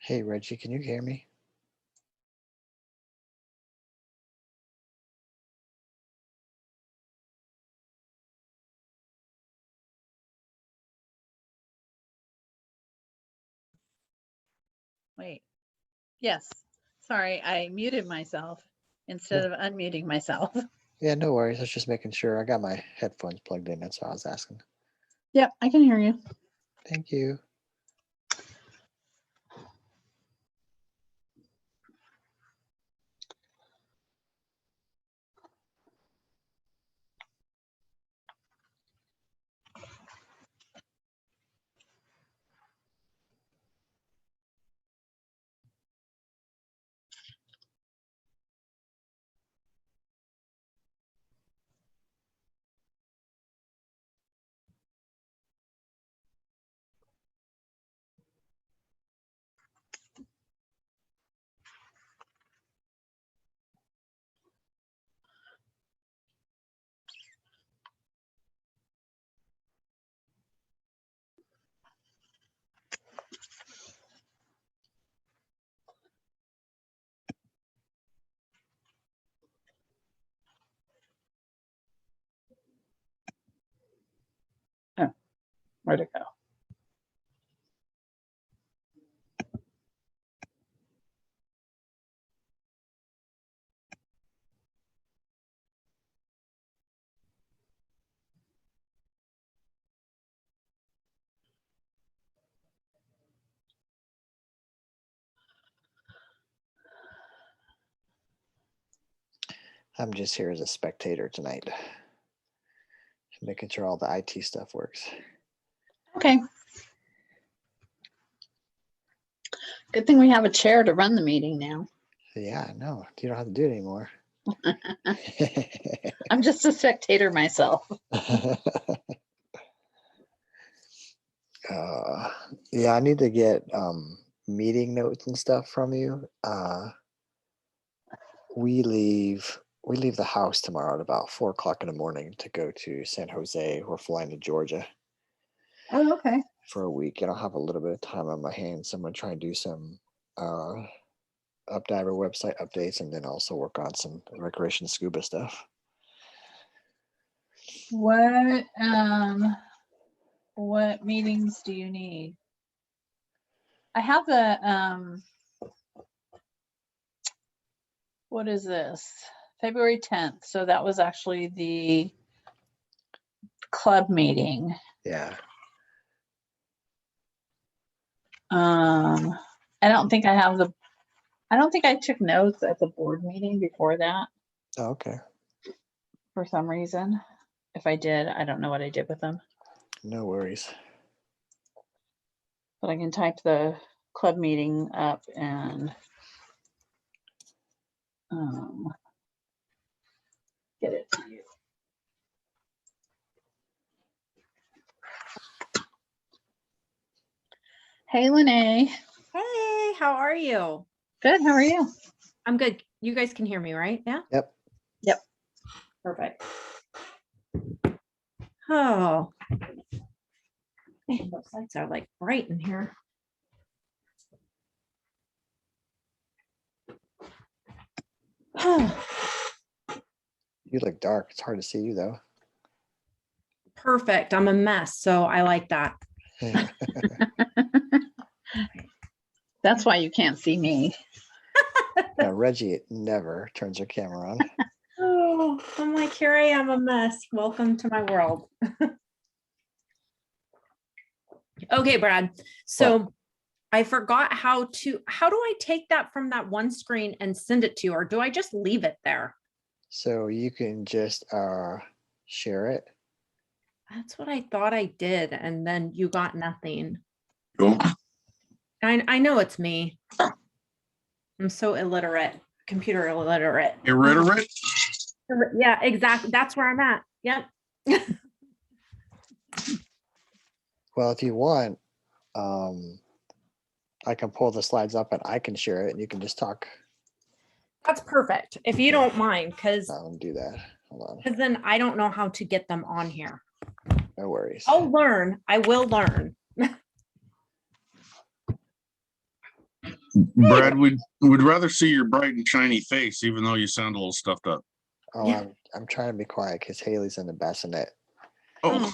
Hey, Reggie, can you hear me? Wait. Yes. Sorry, I muted myself instead of unmuting myself. Yeah, no worries. I was just making sure. I got my headphones plugged in. That's what I was asking. Yep, I can hear you. Thank you. Oh, where'd it go? I'm just here as a spectator tonight, making sure all the IT stuff works. Okay. Good thing we have a chair to run the meeting now. Yeah, no, you don't have to do it anymore. I'm just a spectator myself. Yeah, I need to get meeting notes and stuff from you. We leave the house tomorrow at about 4 o'clock in the morning to go to San Jose. We're flying to Georgia Oh, okay. for a week, and I'll have a little bit of time on my hands. So I'm gonna try and do some Updiver website updates, and then also work on some recreation scuba stuff. What meetings do you need? I have the what is this? February 10th. So that was actually the club meeting. Yeah. I don't think I took notes at the board meeting before that Oh, okay. for some reason. If I did, I don't know what I did with them. No worries. But I can type the club meeting up and get it to you. Hey, Lene. Hey, how are you? Good. How are you? I'm good. You guys can hear me, right? Yeah? Yep. Yep. Perfect. Oh. Man, those lights are like bright in here. You look dark. It's hard to see you though. Perfect. I'm a mess, so I like that. That's why you can't see me. Now, Reggie never turns her camera on. Oh, I'm like, here I am, a mess. Welcome to my world. Okay, Brad. So I forgot how do I take that from that one screen and send it to you, or do I just leave it there? So you can just share it. That's what I thought I did, and then you got nothing. Cool. I know it's me. I'm so illiterate, computer illiterate. Illiterate? Yeah, exactly. That's where I'm at. Yep. Well, if you want, I can pull the slides up and I can share it and you can just talk. That's perfect. If you don't mind, because I'll do that. Hold because then I don't know how to get them on here. on. No worries. I'll learn. I will learn. Brad, we'd rather see your bright and shiny face, even though you sound a little stuffed up. Oh, Yeah. I'm trying to be quiet because Haley's in the bassinet. Oh,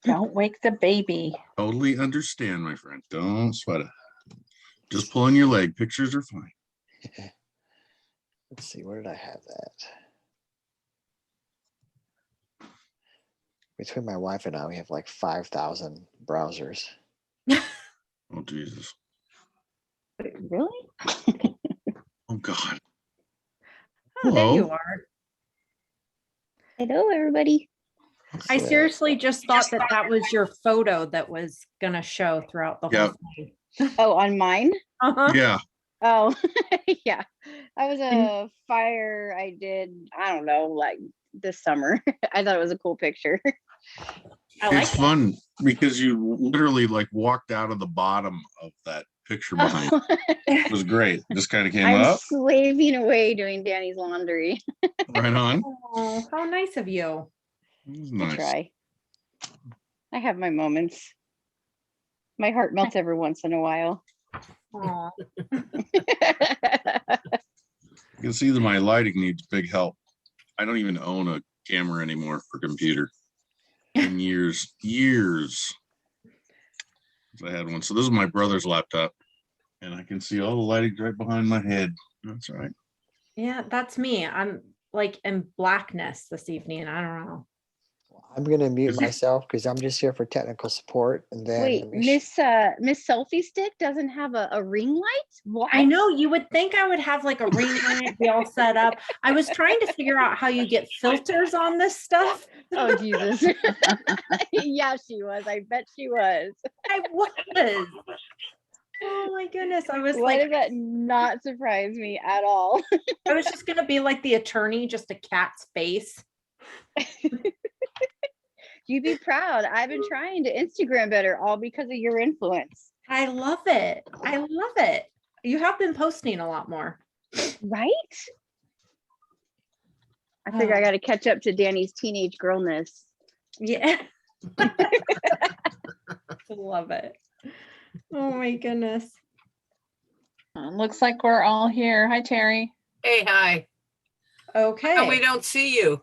Don't wake the baby. totally understand, my friend. Don't sweat it. Just pulling your leg. Pictures are fine. Let's see, where did I have that? Between my wife and I, we have like 5,000 browsers. Oh, Jesus. Really? Oh, God. Oh, there you Hello. are. Hello, everybody. I So, seriously just thought that that was your photo that was gonna show throughout the Yeah. whole thing. Oh, on mine? Uh-huh. Yeah. Oh, yeah. That was a fire I did, I don't know, like this summer. I thought it was a cool picture. I like It's it. fun because you literally like walked out of the bottom of that picture behind. It was great. Just kind of came I'm up. slaving away doing Danny's laundry. Right on. Oh, how nice of you. It was I nice. try. I have my moments. My heart melts every once in a while. Aw. You can see that my lighting needs big help. I don't even own a camera anymore for computer. In years since I had one. So this is my brother's laptop, and I can see all the lighting right behind my head. That's right. Yeah, that's me. I'm like in blackness this evening. I don't know. I'm gonna mute Is he- myself because I'm just here for technical support, and then Wait, Miss Selfie Stick doesn't have a ring light? What? I know you would think I would have like a ring light be all set up. I was trying to figure out how you get filters on this stuff. Oh, Jesus. Yeah, she was. I bet she was. I was. Oh my goodness. I was Why like, did that not surprise me at all? I was just gonna be like the attorney, just a cat's face. You'd be proud. I've been trying to Instagram better, all because of your influence. I love it. I love it. You have been posting a lot more. Right? I figure I got to catch up to Danny's teenage girlness. Yeah. Love it. Oh my goodness. Looks like we're all here. Hi, Terry. Hey, hi. Okay. And we don't see you.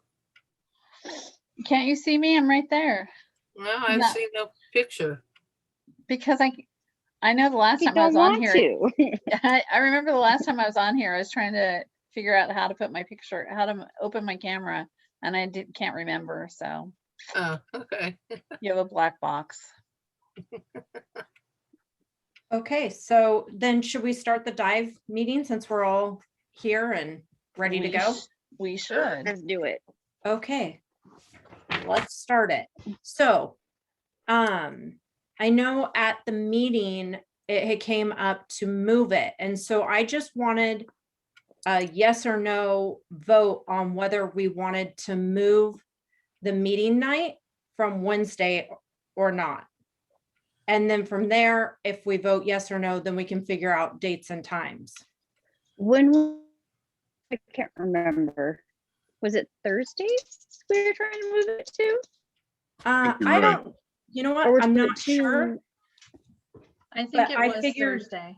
Can't you see me? I'm right there. No, I've No. seen no picture. Because I know the last You time I was don't on want here. to. I remember the last time I was on here, I was trying to figure out how to put my picture, how to open my camera, and I can't remember. So Oh, okay. you have a black box. Okay, so then should we start the dive meeting since we're all here and ready to We go? We should. Let's do it. Okay, let's start it. So, I know at the meeting, it had came up to move it. And so I just wanted a yes or no vote on whether we wanted to move the meeting night from Wednesday or not. And then from there, if we vote yes or no, then we can figure out dates and times. I can't remember. Was it Thursdays we were trying to move it to? I you're right. don't, you know Or what? was I'm it not sure. I think But it I was figured- Thursday.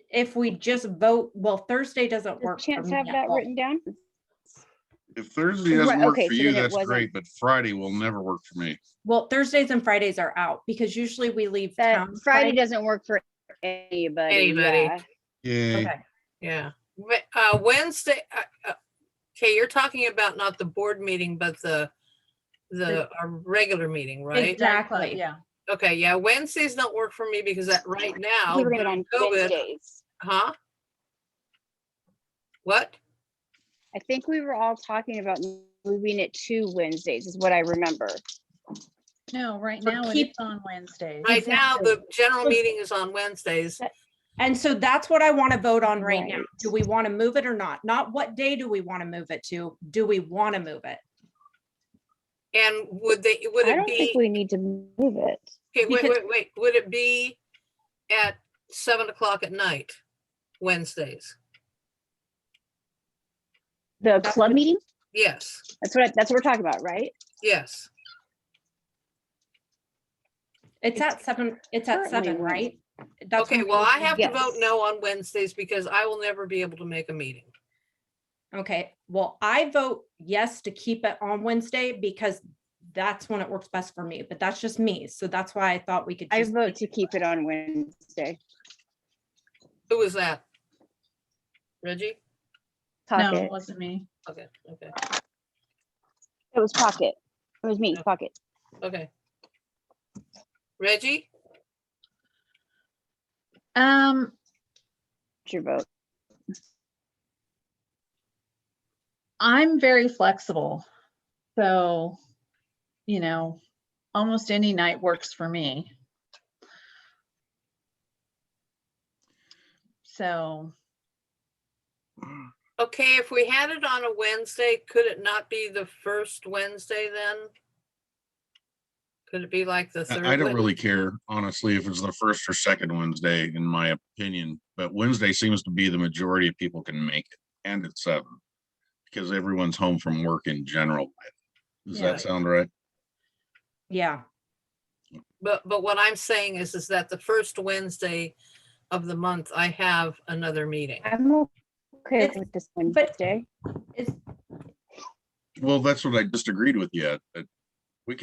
If we just vote, well, Thursday doesn't Does work. for Chance me have at that all. written down? If Thursday doesn't Right, work okay, for so you, then it that's wasn't- great, but Friday will never work for me. Well, Thursdays and Fridays are out because usually we leave That town. Friday doesn't work for anybody. Anybody. Yeah. Yay. Okay. Yeah. Wednesday. Okay, you're talking about not the board meeting, but our regular meeting, right? Exactly. Yeah. Okay, yeah. Wednesdays don't work for me because right now, We were going during on COVID, Wednesdays. huh? What? I think we were all talking about moving it to Wednesdays is what I remember. No, right Or now keep- it's on Wednesdays. Right now, Exactly. the general meeting is on Wednesdays. And so that's what I want to vote on right now. Right. Do we want to move it or not? Not what day do we want to move it to? Do we want to move it? And would I it don't think be, we need to move it. okay, wait, because- wait, would it be at 7 o'clock at night, Wednesdays? The club meeting? Yes, That's what we're talking about, right? yes. It's at 7, it's at Currently 7, when? right? That's Okay, when we well, need I have to vote Yes. no on Wednesdays because I will never be able to make a meeting. Okay, well, I vote yes to keep it on Wednesday because that's when it works best for me, but that's just me. So that's why I thought we could I just. vote to keep it on Wednesday. Who was that? Reggie? No, Pocket. it wasn't me. Okay, okay, It was Pocket. It was me, Okay. Pocket. okay. Reggie? It's your vote. I'm very flexible. So, almost any night works for me. So, Okay, if we had it on a Wednesday, could it not be the first Wednesday then? Could it be like the third? I don't Wed- really care, honestly, if it's the first or second Wednesday, in my opinion, but Wednesday seems to be the majority of people can make it, and it's 7. Because everyone's home from work in general. Does Yeah. that sound right? Yeah, But what I'm saying is that the first Wednesday of the month, I have another meeting. I'm okay It's- with this but- Wednesday. it's, Well, that's what I just agreed with you at, but I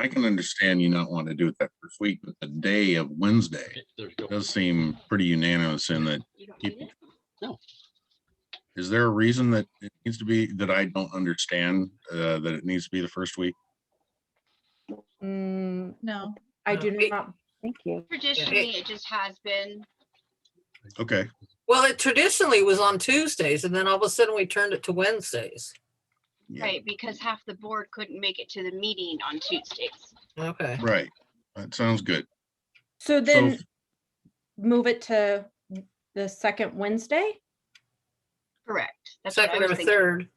can understand you not wanting to do it that first week, but the day of Wednesday does seem pretty unanimous in that. people- No. Is there a reason that it needs to be, that I don't understand, that it needs to be the first week? no. I do No, it- not. Thank you. Traditionally, it just has been. Okay, Well, it traditionally was on Tuesdays and then all of a sudden we turned it to Wednesdays. yeah, Right, because half the board couldn't make it to the meeting on Tuesdays. Okay. right. That sounds good. So So, then move it to the second Wednesday? Correct. That's what I Second was or thinking. third.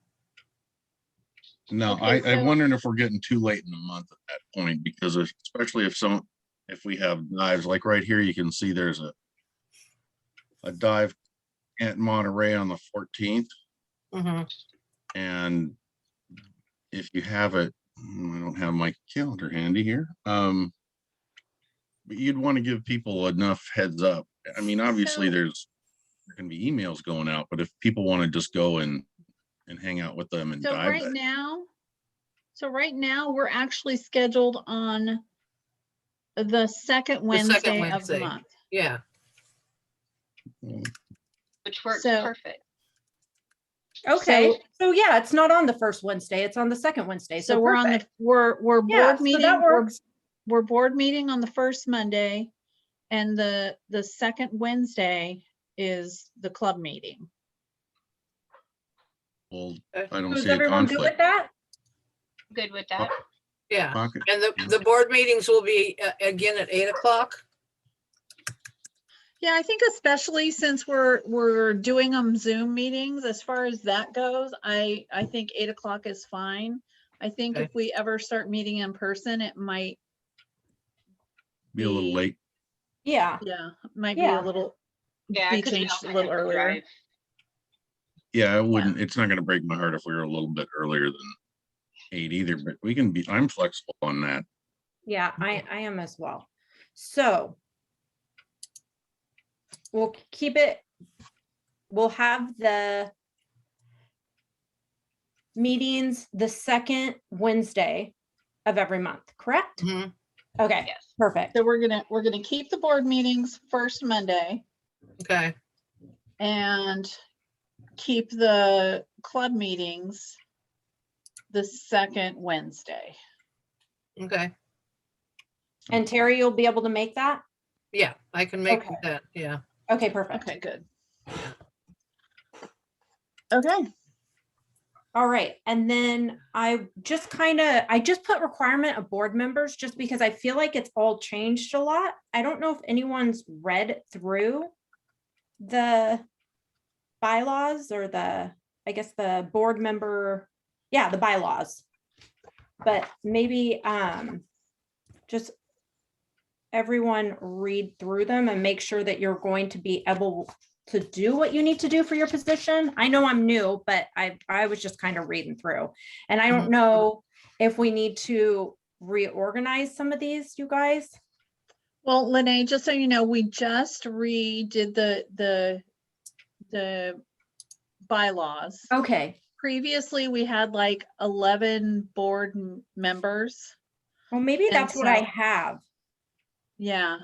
no, Okay, I'm so- wondering if we're getting too late in the month at that point, because especially if we have dives, like right here, you can see there's a dive at Monterey on the 14th. Mhm. And if you have it, I don't have my calendar handy here. But you'd want to give people enough heads up. I mean, obviously So- there can be emails going out, but if people want to just go and hang out with them and So dive right that, now, we're actually scheduled on the second Wednesday of the Wednesday. month. Yeah. Which works So- perfect. Okay, so yeah, it's not on the first Wednesday, it's on the second Wednesday. So we're on the, perfect. we're Yeah, board so meeting, that works. we're board meeting on the first Monday. And the second Wednesday is the club meeting. well, Okay. I don't Does see a everyone good with conflict. that? Good with that. Yeah. Pocket. And Yeah. the board meetings will be again at 8 o'clock. Yeah, I think especially since we're doing them Zoom meetings, as far as that goes, I think 8 o'clock is fine. I think Okay. if we ever start meeting in person, it might, Be a little be- late. Yeah, might be Yeah. a little, Yeah. be 'cause we changed also a little have to earlier. drive. Yeah, I wouldn't, it's not gonna break my heart if we were a little bit earlier than 8 either, but I'm flexible on that. yeah, I am as well. So we'll keep it, we'll have the meetings the second Wednesday of every month, correct? Mhm. Okay, Yes. perfect. So we're gonna keep the board meetings first Monday Okay. and keep the club meetings the second Wednesday. Okay. And Terry, you'll be able to make that? Yeah, I can make Okay. that. Yeah. Okay, perfect. Okay, good. Okay, All right, and then I just put requirement of board members just because I feel like it's all changed a lot. I don't know if anyone's read through the bylaws or I guess the board member, yeah, the bylaws. But maybe just everyone read through them and make sure that you're going to be able to do what you need to do for your position. I know I'm new, but I was just kind of reading through. And I don't know if we need to reorganize some of these, you guys. Well, Lene, just so you know, we just redid the bylaws. Okay, Previously, we had like 11 board members. well, maybe And that's what I so- have. Yeah,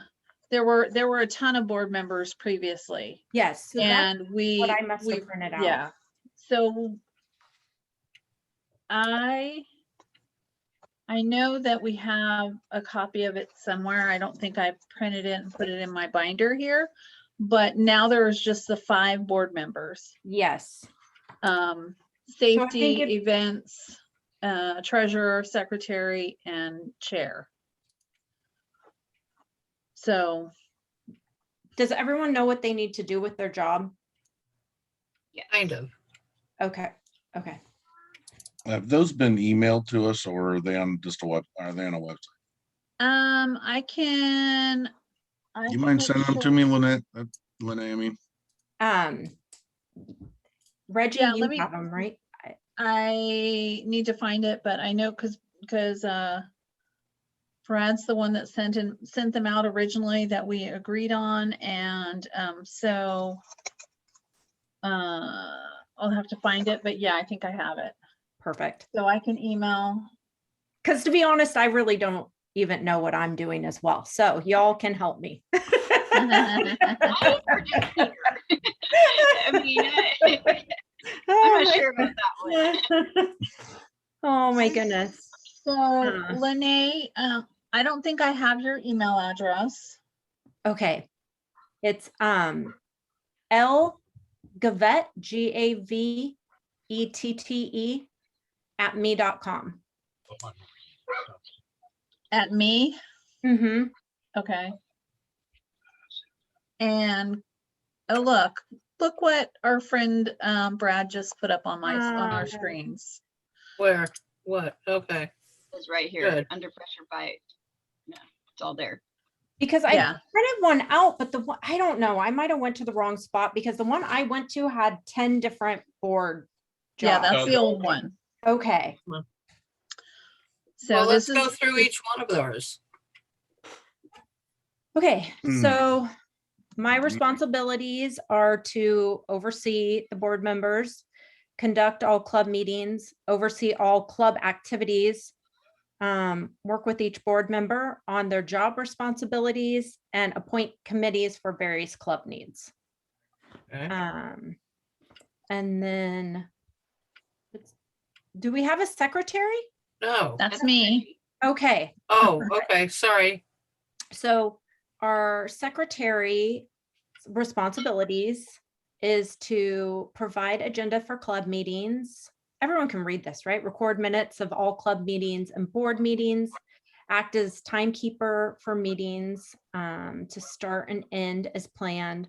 there were a ton of board members previously. Yes, so that's And what I must have printed out. yeah. So I know that we have a copy of it somewhere. I don't think I printed it and put it in my binder here, but now there's just the 5 board members. Yes, Safety, if- events, treasurer, secretary, and chair. So, does everyone know what they need to do with their job? Kind of. Okay, okay. Have those been emailed to us or are they on just a are they on a website? I can. You mind sending them to me, Lynette? Lynette, I mean, Reggie, Yeah, you let me- have them, right? I need to find it, but I know because Brad's the one that sent them out originally that we agreed on, and so I'll have to find it, but yeah, I think I have it. Perfect. So I can email. Because to be honest, I really don't even know what I'm doing as well. So y'all can help me. I mean, I'm Oh not sure about that one. Oh my goodness. So Lene, I don't think I have your email address. Okay. It's L Gavette, GAVETTE at me.com. At me, Mm-hmm. okay. And oh, look what our friend Brad just put up on on our screens. Where? What? Okay. It's right here, Good. under pressure by, no, it's all there. Because I Yeah. printed one out, but the one, I don't know, I might have went to the wrong spot because the one I went to had 10 different board Yeah, jobs. that's the old one. Okay. So Well, let's this go is through each one of those. Okay, Hmm. so my responsibilities are to oversee the board members, conduct all club meetings, oversee all club activities, work with each board member on their job responsibilities, and appoint committees for various club needs. Okay. And then, do we have a secretary? No. that's me. Okay, Oh, okay. Sorry. so our secretary responsibilities is to provide agenda for club meetings. Everyone can read this, right? Record minutes of all club meetings and board meetings, act as timekeeper for meetings to start and end as planned,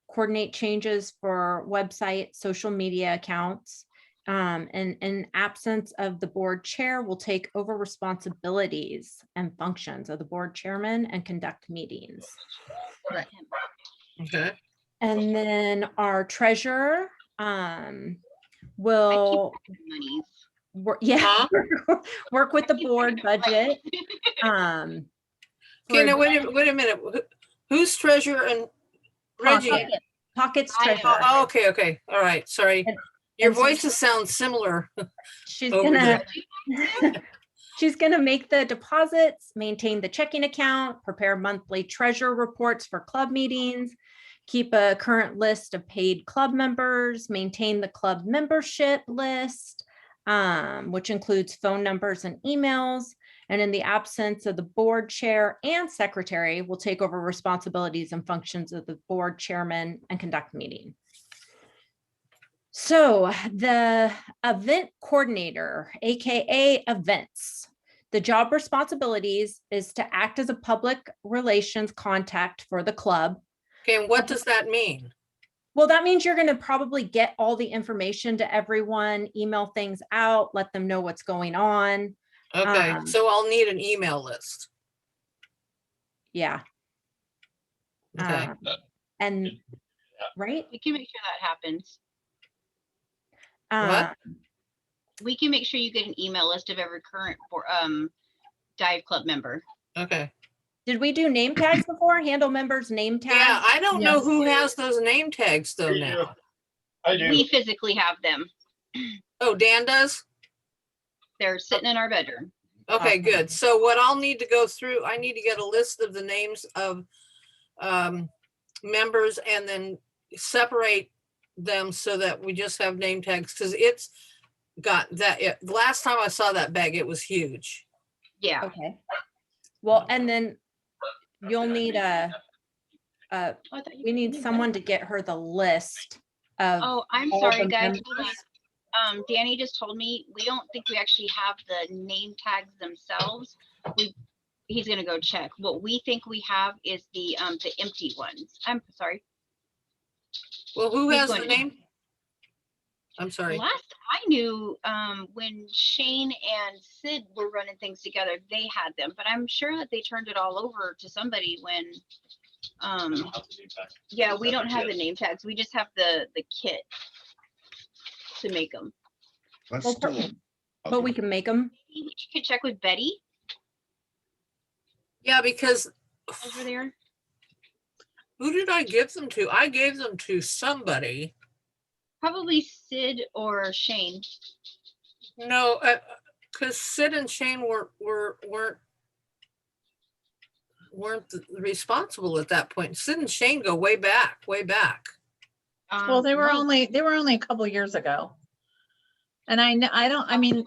coordinate changes for website, social media accounts, and in absence of the board chair will take over responsibilities and functions of the board chairman and conduct meetings. Okay. And then our treasurer I will keep monies. work, yeah, Huh? work with the board budget. Okay, for now wait a minute. Who's treasurer and Reggie? Pocket. Pockets I- treasurer. Oh, okay, okay. All right. Sorry. And- Your and so- voices sound similar. She's over gonna, there. she's gonna make the deposits, maintain the checking account, prepare monthly treasurer reports for club meetings, keep a current list of paid club members, maintain the club membership list, which includes phone numbers and emails. And in the absence of the board chair and secretary, will take over responsibilities and functions of the board chairman and conduct meeting. So the event coordinator, AKA events, the job responsibilities is to act as a public relations contact for the club. Okay, and what does that mean? Well, that means you're going to probably get all the information to everyone, email things out, let them know what's going on. Okay, so I'll need an email list. Yeah. Okay. And right. We can make sure that happens. What? We can make sure you get an email list of every current Dive Club member. Okay. Did we do name tags before? Handle members name tags? Yeah, I don't know Yes. who has those name tags though We do. now. I do. We physically have them. Oh, Dan does? They're sitting in our bedroom. Okay, Awesome. good. So what I'll need to go through, I need to get a list of the names of members and then separate them so that we just have name tags, because it's got that, the last time I saw that bag, it was huge. Yeah. Okay. Well, and then you'll need Oh, I thought you we need knew that. someone to get her the list of. Oh, I'm all sorry, the guys. members. Danny just told me we don't think we actually have the name tags themselves. He's gonna go check. What we think we have is the empty ones. I'm sorry. Well, who He's has the going to- name? I'm sorry. Last I knew, when Shane and Sid were running things together, they had them, but I'm sure that they turned it all over to somebody when, yeah, we don't have the name tags. We just have the kit to make them. That's Well, still. But we can make them. You can check with Betty Yeah, because over there. who did I give them to? I gave them to somebody. Probably Sid or Shane. No, because Sid and Shane weren't responsible at that point. Sid and Shane go way back, way back. Well, they were no, only a couple years ago. And I mean,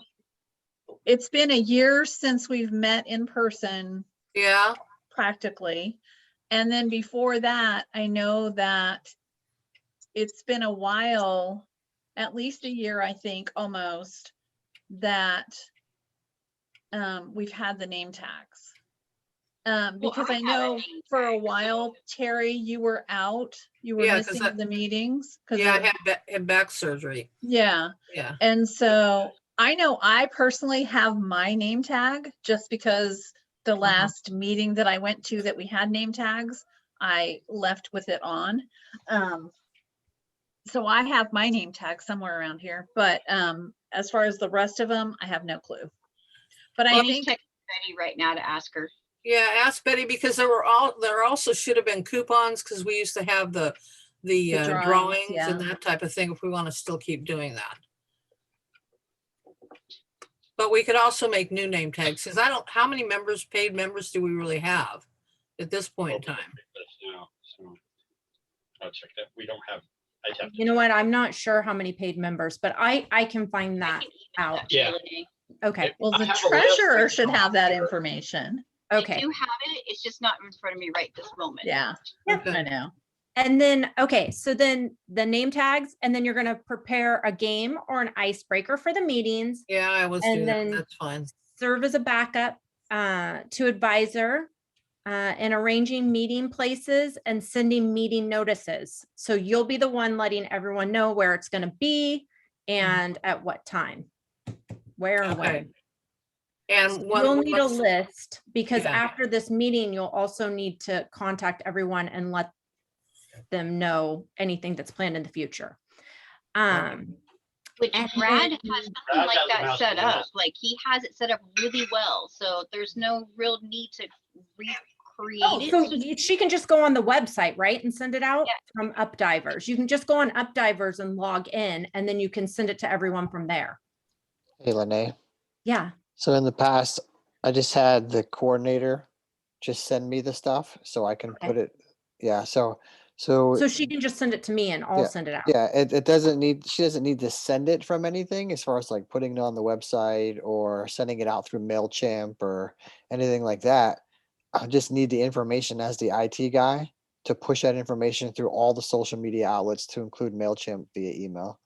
it's been a year since we've met in person Yeah, practically. And then before that, I know that it's been a while, at least a year, I think, almost, that we've had the name tags. Because I have a know name for a tag, while, Terry, you were out, you were Yeah, 'cause missing the meetings. yeah, I had back surgery. Yeah. Yeah, And so I know I personally have my name tag just because the last meeting that I went to that we had name tags, I left with it on. So I have my name tag somewhere around here, but as far as the rest of them, I have no clue. But I Well, he's think, texting Betty right now to ask her. yeah, ask Betty, because there also should have been coupons, because we used to have the drawings, drawings yeah. and that type of thing, if we want to still keep doing that. But we could also make new name tags, because how many paid members do we really have at this point in time? Now, so I'll check that. We don't have. I'd have to You know check. what? I'm not sure how many paid members, but I can find I that can email out. that to you, Yeah. Renee. Okay, well, I the have a list treasurer written should down have that here. information. I okay. do have it. It's just not in front of me right this moment. Yeah, Okay. I know. And then, okay, so then the name tags, and then you're gonna prepare a game or an icebreaker for the meetings, Yeah, I was And doing that. then- That's fine. serve as a backup to advisor in arranging meeting places and sending meeting notices. So you'll be the one letting everyone know where it's gonna be and at what time, where and Okay. when. And You'll need a list, because Yeah. after this meeting, you'll also need to contact everyone and let them know anything that's planned in the future. Which And Brad then- has something Brad like has a that master set up. list. Like he has it set up really well. So there's no real need to recreate Oh, it. so It's just- she can just go on the website, right, and send it out Yeah. from Updivers. You can just go on Updivers and log in, and then you can send it to everyone from there. Hey, Lene. Yeah, So in the past, I just had the coordinator just send me the stuff so I can Okay. put it. Yeah. So so she can just send it to me and I'll Yeah, send it out. yeah, it doesn't need, she doesn't need to send it from anything as far as like putting it on the website or sending it out through MailChimp or anything like that. I just need the information as the IT guy to push that information through all the social media outlets to include MailChimp via email.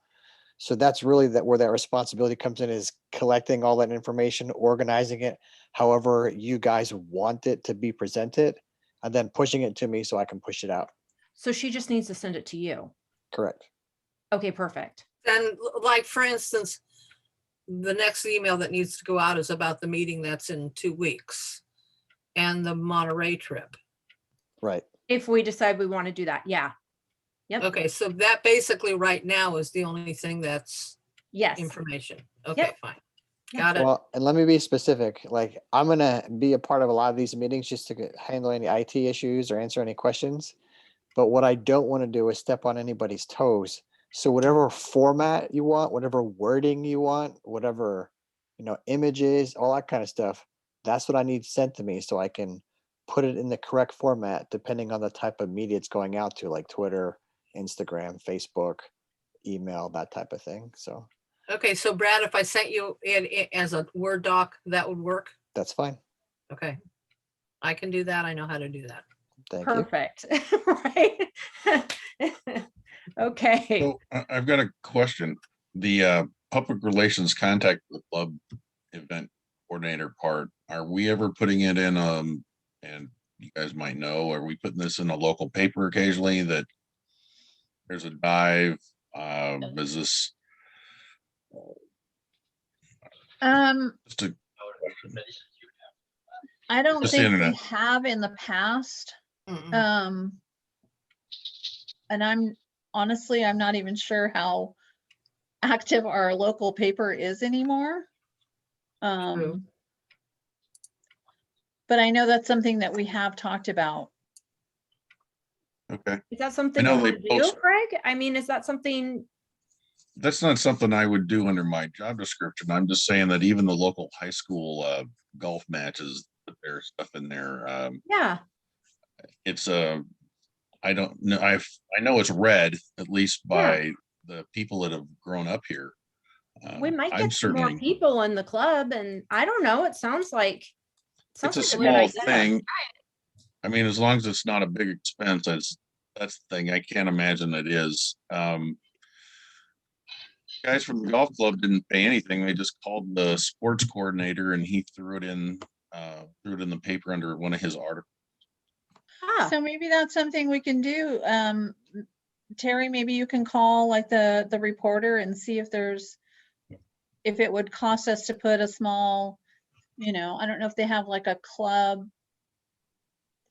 So that's really where that responsibility comes in, is collecting all that information, organizing it however you guys want it to be presented, and then pushing it to me so I can push it out. So she just needs to send it to you. Correct. Okay, perfect. And like, for instance, the next email that needs to go out is about the meeting that's in 2 weeks and the Monterey trip. Right. If we decide we want to do that, yeah. Yep. Okay, so that basically right now is the only thing that's Yes. information. Okay, Yep. fine. Got it. Well, and let me be specific, like, I'm gonna be a part of a lot of these meetings just to handle any IT issues or answer any questions. But what I don't want to do is step on anybody's toes. So whatever format you want, whatever wording you want, whatever, images, all that kind of stuff, that's what I need sent to me so I can put it in the correct format depending on the type of media it's going out to, like Twitter, Instagram, Facebook, email, that type of thing. So Okay, so Brad, if I sent you it as a Word doc, that would work? that's fine. Okay. I can do that. I know how to do that. Thank you. Perfect. Right. Okay. So I've got a question. The public relations contact the club event coordinator part, are we ever putting it in, and you guys might know, are we putting this in a local paper occasionally that there's a dive? Is this just a I don't Just the think we internet. have in the past. Mm-mm. And I'm not even sure how active our local paper is anymore. True. But I know that's something that we have talked about. okay? Is that something know you they want to do, post- Craig? I mean, is that something? That's not something I would do under my job description. I'm just saying that even the local high school golf matches put their stuff in there. Yeah. It's I don't know. I know it's read at least by the people that have grown up here. We might I'm get some more certainly. people in the club, and I don't know. It sounds like It's a good small idea. thing. I mean, as long as it's not a big expense, that's the thing. I can't imagine it is. Guys from the golf club didn't pay anything. They just called the sports coordinator and he threw it in the paper under one of his articles. Ah, So maybe that's something we can do. Terry, maybe you can call like the reporter and see if it would cost us to put a small, I don't know if they have like a club.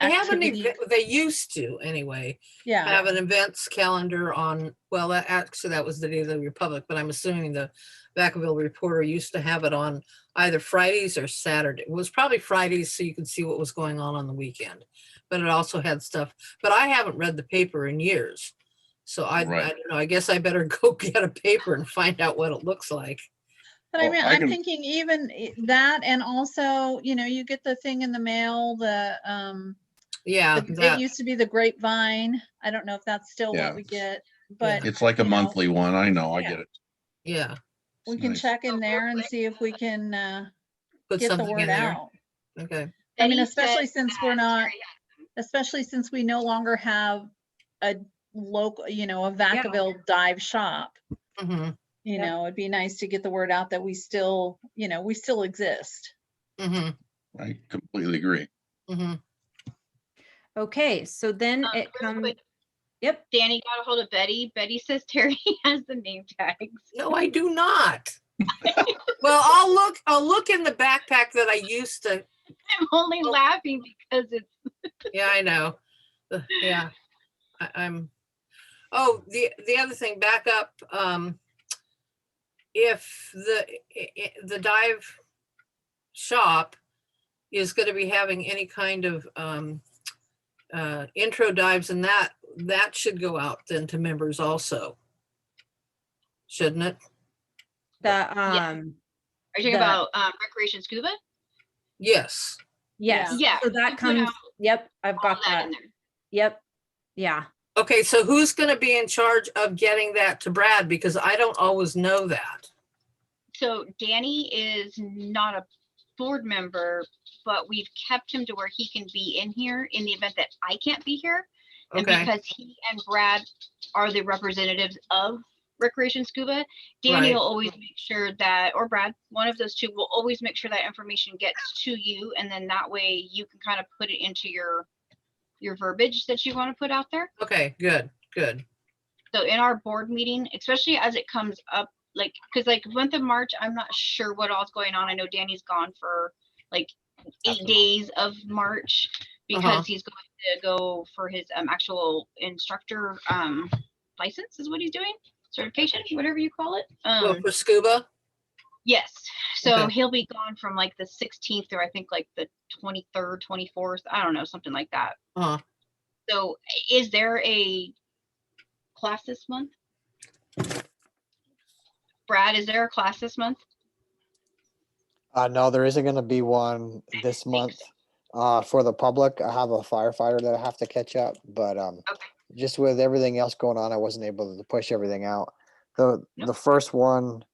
They have an activity. event, they used to anyway, Yeah, have an events calendar on, well, actually that was the Day of the Republic, but I'm assuming the Vacaville Reporter used to have it on either Fridays or Saturday. It was probably Fridays so you could see what was going on the weekend. But it also had stuff, but I haven't read the paper in years. So I Right. don't know, I guess I better go get a paper and find out what it looks like. but I Well, mean, I I'm can- thinking even that, and also, you get the thing in the mail, Yeah, it that, used to be the Grapevine. I don't know if that's still Yeah. what we get, but It's like a monthly one. I know. I Yeah. get it. yeah, we It's can nice. check in there and see if we can put get the something in word there. out. Okay. I mean, Betty especially said since that we're not, Terry had especially since we no longer have a local, a Vacaville dive shop. Mhm, It'd be nice to get the word out that we still exist. mhm, I completely agree. mhm. okay. So then some- it really comes. quick, Yep. Danny got a hold of Betty. Betty says Terry has the name tags. No, I do not. Well, I'll look in the backpack that I used to. I'm only laughing because it's Yeah, I know. Yeah, I'm. Oh, the other thing, back up. If the dive shop is going to be having any kind of intro dives, and that should go out then to members also, shouldn't it? The Are you talking The- about recreation scuba? Yes. yes. Yeah, So we that put comes. out Yep. I've all got that that. in there. Yep. Yeah. Okay, so who's going to be in charge of getting that to Brad? Because I don't always know that. So Danny is not a board member, but we've kept him to where he can be in here in the event that I can't be here. And Okay, because he and Brad are the representatives of Recreation Scuba, Danny Right. will always make sure that, or Brad, one of those two will always make sure that information gets to you. And then that way you can kind of put it into your verbiage that you want to put out there. okay, good, good. So in our board meeting, especially as it comes up, like, because like month of March, I'm not sure what all's going on. I know Danny's gone for like 8 days of March because Uh-huh. he's going to go for his actual instructor license is what he's doing, certification, whatever you call it. Well, for scuba? Yes, so Okay. he'll be gone from like the 16th through I think like the 23rd, 24th. I don't know, something like that. Uh, So is there a class this month? Brad, is there a class this month? No, there isn't gonna be one this month. For the public, I have a firefighter that I have to catch up, but, Okay. just with everything else going on, I wasn't able to push everything out. The Nope. first one,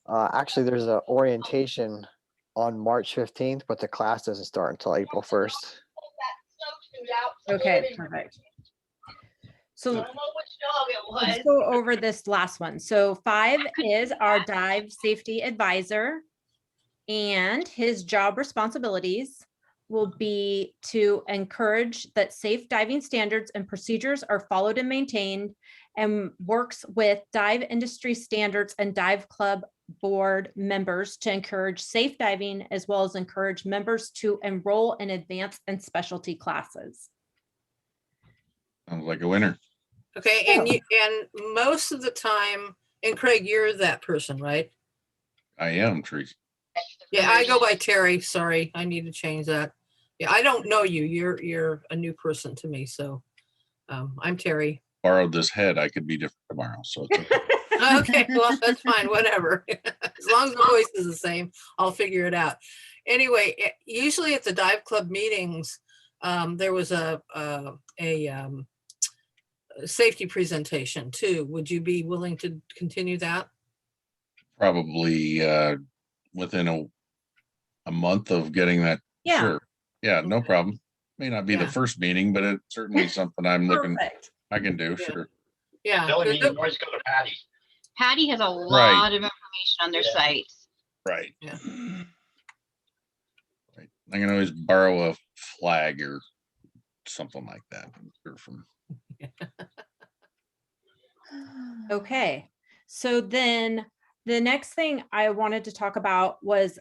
actually, there's a orientation on March 15th, but the class doesn't start until April 1st. Okay, perfect. So let's go over this last one. So 5 is our dive safety advisor. And his job responsibilities will be to encourage that safe diving standards and procedures are followed and maintained, and works with dive industry standards and dive club board members to encourage safe diving, as well as encourage members to enroll in advanced and specialty classes. Sounds like a winner. okay, and most of the time, and Craig, you're that person, right? I am, Teresa. Yeah, I go by Terry. Sorry, I need to change that. Yeah, I don't know you. You're a new person to me, so I'm Terry. Borrowed this head. I could be different tomorrow. So it's okay. Okay, well, that's fine, whatever. As long as the voice is the same, I'll figure it out. Anyway, usually at the dive club meetings, there was a safety presentation too. Would you be willing to continue that? Probably within a month of getting that. Yeah. Sure. Yeah, no problem. May not be Yeah. the first meeting, but it's certainly something I'm looking, Perfect. I can do, Yeah. sure. Yeah. Telling me good- you always go to Patty. Patty has a lot of information on their Yeah. sites. Right. Yeah. Right. I can always borrow a flag or something like that. I'm sure from Okay, so then the next thing I wanted to talk about was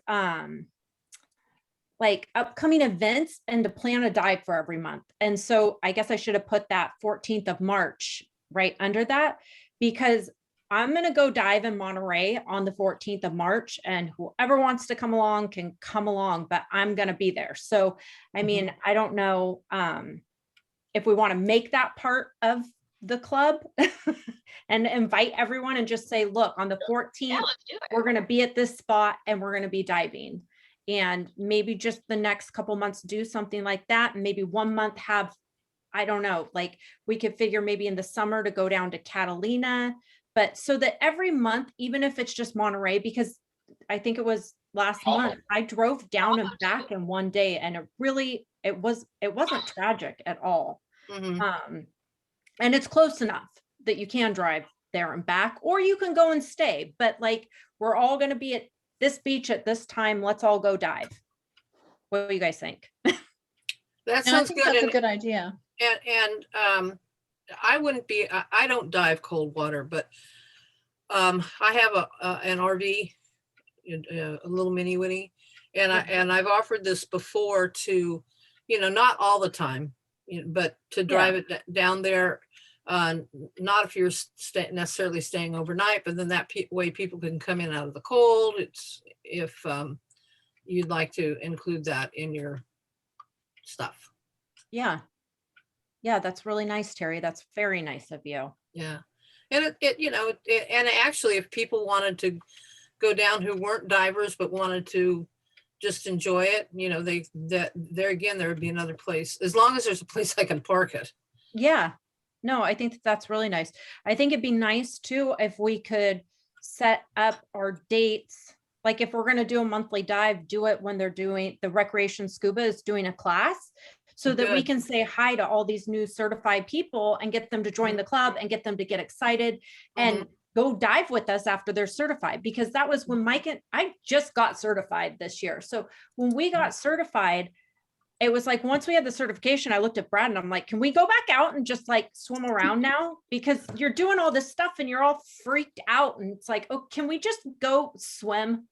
like upcoming events and to plan a dive for every month. And so I guess I should have put that 14th of March right under that, because I'm going to go dive in Monterey on the 14th of March, and whoever wants to come along can come along, but I'm going to be there. So, I mean, I don't know if we want to make that part of the club and invite everyone and just say, look, on the 14th, Yeah, let's do it. we're going to be at this spot and we're going to be diving. And maybe just the next couple months do something like that. And maybe 1 month have, I don't know, like we could figure maybe in the summer to go down to Catalina, but so that every month, even if it's just Monterey, because I think it was last month, I drove down and back in one day, and it wasn't tragic at all. Mhm. And it's close enough that you can drive there and back, or you can go and stay, but like, we're all going to be at this beach at this time. Let's all go dive. What do you guys think? That And I sounds think good. that's a And, good idea. I wouldn't be, I don't dive cold water, but I have an RV, a little mini Winnie, and I've offered this before to, not all the time, but to drive it down there. Not if you're necessarily staying overnight, but then that way people can come in out of the cold. It's if you'd like to include that in your stuff. Yeah. Yeah, that's really nice, Terry. That's very nice of you. Yeah. And and actually if people wanted to go down who weren't divers but wanted to just enjoy it, there again, there would be another place, as long as there's a place I can park it. Yeah. No, I think that's really nice. I think it'd be nice too if we could set up our dates. Like if we're going to do a monthly dive, do it when they're doing the recreation scuba is doing a class, so that we Good. can say hi to all these new certified people and get them to join the club and get them to get excited and go dive with us after they're certified. Because that was when Mike and I just got certified this year. So when we got certified, it was like, once we had the certification, I looked at Brad and I'm like, can we go back out and just like swim around now? Because you're doing all this stuff and you're all freaked out. And it's like, oh, can we just go swim?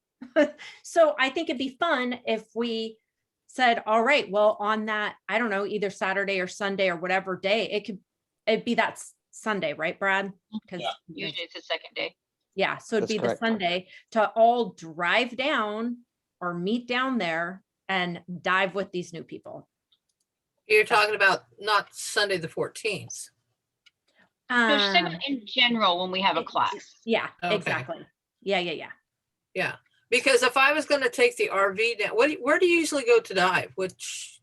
So I think it'd be fun if we said, all right, well, on that, I don't know, either Saturday or Sunday or whatever day, it'd be that Sunday, right, Brad? Because Yeah. Usually it's the second day. Yeah, so it'd That's be the correct. Sunday to all drive down or meet down there and dive with these new people. You're talking about not Sunday the 14th. No, she's talking Um, about in general when we have a it- class. yeah, Okay. exactly. Yeah. Yeah, because if I was going to take the RV down, where do you usually go to dive? Which,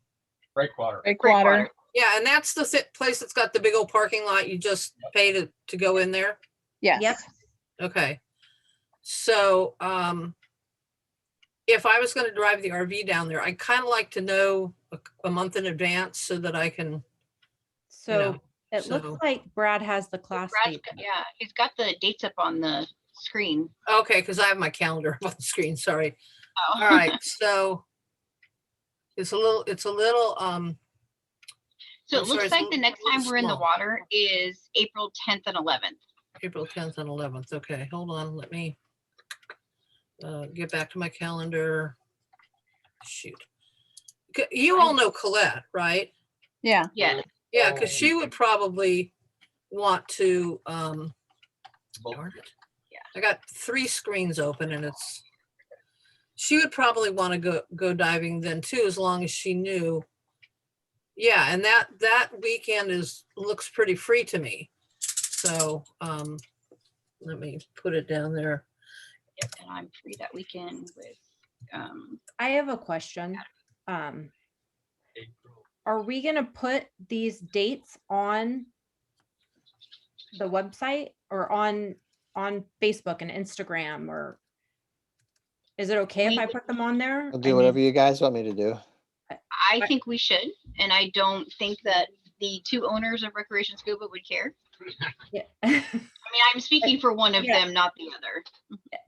Breakwater. Breakwater. yeah, and that's the place that's got the big old parking lot. You just pay to go in there. Yes. Yep. Okay. So, if I was going to drive the RV down there, I kind of like to know a month in advance so that I can, So know, it so- looks like Brad has the class Brad's date. yeah, he's got the dates up on the screen. okay, because I have my calendar up on the screen, sorry. Oh. All right, so it's a little, So I'm it sorry, looks it's like a the next little time we're in the small. water is April 10th and 11th. April 10th and 11th. Okay, hold on, let me get back to my calendar. Shoot. You all know Colette, right? Yeah. Yes. Yeah, because she would probably want to, darn it. Yeah. I got 3 screens open and she would probably want to go diving then too, as long as she knew. Yeah, and that weekend looks pretty free to me. So, let me put it down there. Yep, and I'm free that weekend with I have a question. Are we gonna put these dates on the website or on Facebook and Instagram, or is it okay if We I would- put them on there? I'll I do whatever mean, you guys want me to do. I Right. think we should, and I don't think that the 2 owners of Recreation Scuba would care. yeah. I mean, I'm speaking for one of Yeah. them, not the other.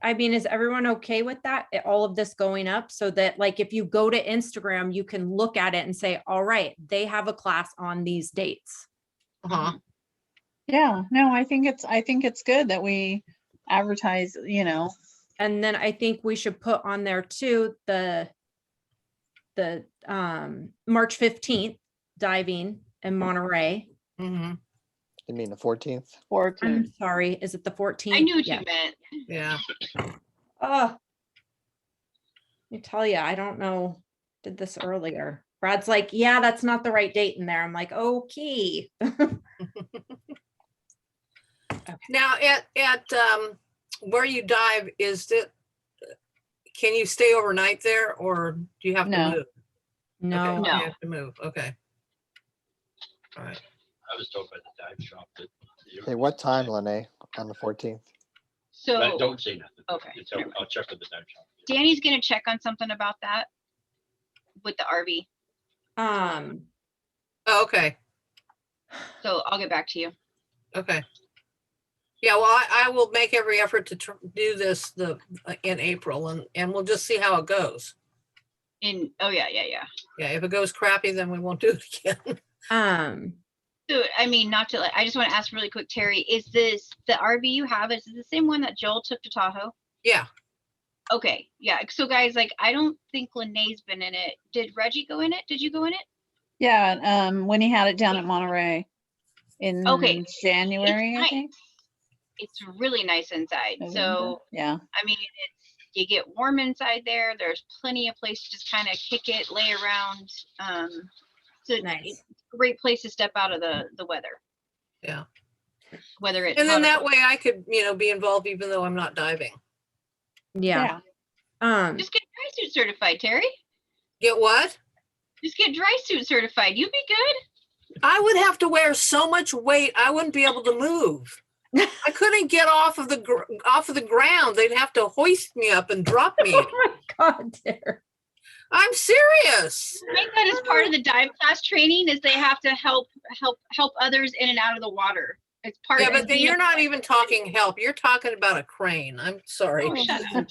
I mean, is everyone okay with that? All of this going up so that like if you go to Instagram, you can look at it and say, all right, they have a class on these dates. Uh-huh. Yeah. No, I think it's good that we advertise, And then I think we should put on there too, the March 15th diving in Monterey. Mhm. You mean the 14th? 14. I'm sorry, is it the 14th? I knew what Yeah. you meant. Yeah. Oh, I tell you, I don't know, did this earlier. Brad's like, yeah, that's not the right date in there. I'm like, okay. Now at where you dive, can you stay overnight there or do you have to No. move? No. Okay, No. you have to move. Okay. All right. I was told by the dive shop that. Hey, what time, Lene, on the 14th? So But don't say nothing. Okay, So never mind. I'll check with the dive shop. Danny's gonna check on something about that with the RV. Oh, okay. So I'll get back to you. Okay. Yeah, well, I will make every effort to do this in April and we'll just see how it goes. Oh yeah. Yeah, if it goes crappy, then we won't do it again. So I mean, not to I just want to ask really quick, Terry, is this the RV you have? Is it the same one that Joel took to Tahoe? Yeah. Okay, yeah. So guys, like I don't think Lene's been in it. Did Reggie go in it? Did you go in it? Yeah. When he had it down at Monterey in Okay. January, I nice. think. It's really nice inside. November. So Yeah. I mean, you get warm inside there. There's plenty of place to just kind of kick it, lay around. So Nice. it's a great place to step out of the weather. Yeah. Whether it's And then hot or that cold. way I could, be involved even though I'm not diving. Yeah. Just get dry suit certified, Terry. Get what? Just get dry suit certified. You'd be good. I would have to wear so much weight, I wouldn't be able to move. I couldn't get off of the ground. They'd have to hoist me up and drop me. Oh my God, Derek. I'm serious. I think that is part of the dive class training is they have to help others in and out of the water. It's part Yeah, of but then being you're a- not even talking help. You're talking about a crane. I'm sorry. Oh, shut up.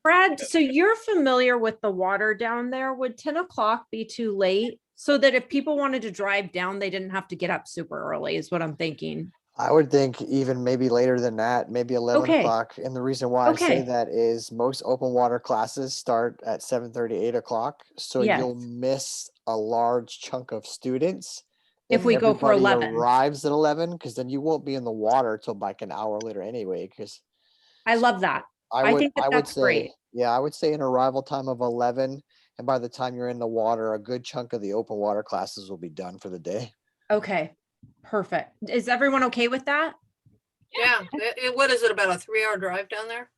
Brad, so you're familiar with the water down there. Would 10 o'clock be too late? So that if people wanted to drive down, they didn't have to get up super early is what I'm thinking. I would think even maybe later than that, maybe 11 Okay. o'clock. And the reason why I say Okay. that is most open water classes start at 7:30, 8 o'clock. So Yes. you'll miss a large chunk of students If we go for everybody 11. arrives at 11, because then you won't be in the water till like an hour later anyway. Because I love that. I I would think that I would that's say great. yeah, I would say an arrival time of 11, and by the time you're in the water, a good chunk of the open water classes will be done for the day. Okay, perfect. Is everyone okay with that? Yeah, what is it, about a 3-hour drive down there?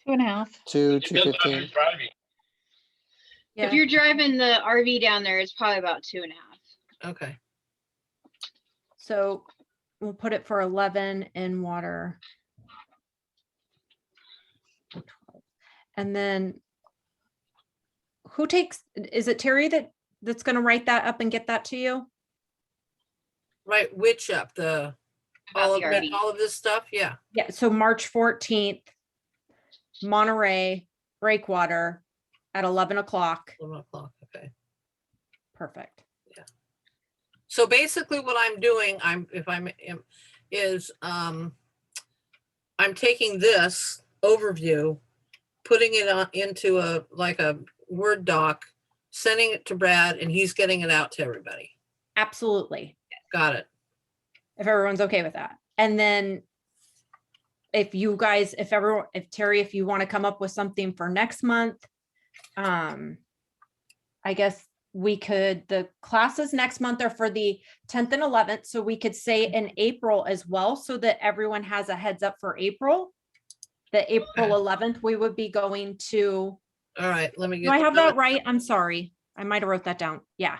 2.5. Two Depends on 2:15. who's driving. If you're driving the RV down there, it's probably about 2.5. Okay, So we'll put it for 11 in water. Or 12. And then who takes, is it Terry that's gonna write that up and get that to you? right, which up, About all the of RV. all of this stuff, yeah. Yeah, so March 14th, Monterey, Breakwater at 11 o'clock. 11 o'clock, okay. Perfect. So basically what I'm doing, I'm taking this overview, putting it on into a Word doc, sending it to Brad, and he's getting it out to everybody. Absolutely. Got it. If everyone's okay with that. And then if you guys, if Terry, if you want to come up with something for next month, I guess we could, the classes next month are for the 10th and 11th. So we could say in April as well, so that everyone has a heads up for April. The April 11th, we would be going to, All right, let me do get. I have that right? I'm sorry. I might have wrote that down. Yeah.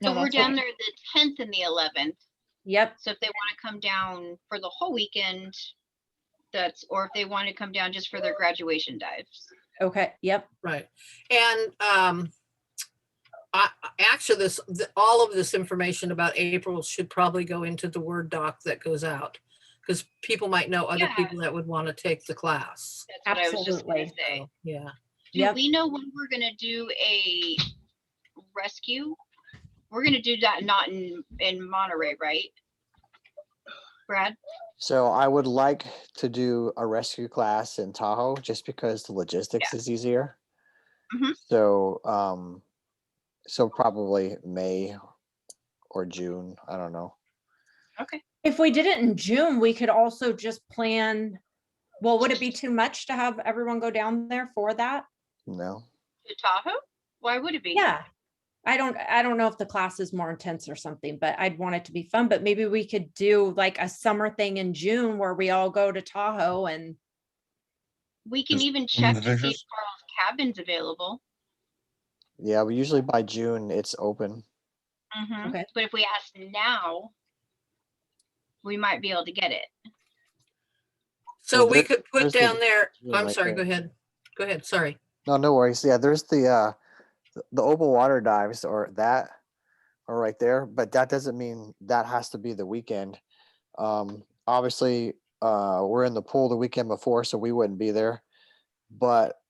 So No, we're that's down fine. there the 10th and the 11th. Yep. So if they want to come down for the whole weekend, or if they want to come down just for their graduation dives. Okay. Yep. Right. And actually all of this information about April should probably go into the Word doc that goes out, because people might know other Yeah. people that would want to take the class. That's what I was just gonna Absolutely. say. So, yeah. Do Yep. we know when we're gonna do a rescue? We're gonna do that not in Monterey, right? Brad? So I would like to do a rescue class in Tahoe just because the logistics is easier. Mhm. So probably May or June. I don't know. Okay. If we did it in June, we could also just plan, well, would it be too much to have everyone go down there for that? No. To Tahoe? Why would it be? Yeah. I don't know if the class is more intense or something, but I'd want it to be fun. But maybe we could do like a summer thing in June where we all go to Tahoe and We can Just even swim in check the to see if fishes? Carl's Cabin's available. Yeah, but usually by June it's open. Mhm. Okay. But if we ask now, we might be able to get it. So Well, we could put there's the down there, June I'm right sorry, there. go ahead. Go ahead, sorry. No worries. Yeah, there's the open water dives or that are right there, but that doesn't mean that has to be the weekend. Obviously, we're in the pool the weekend before, so we wouldn't be there. But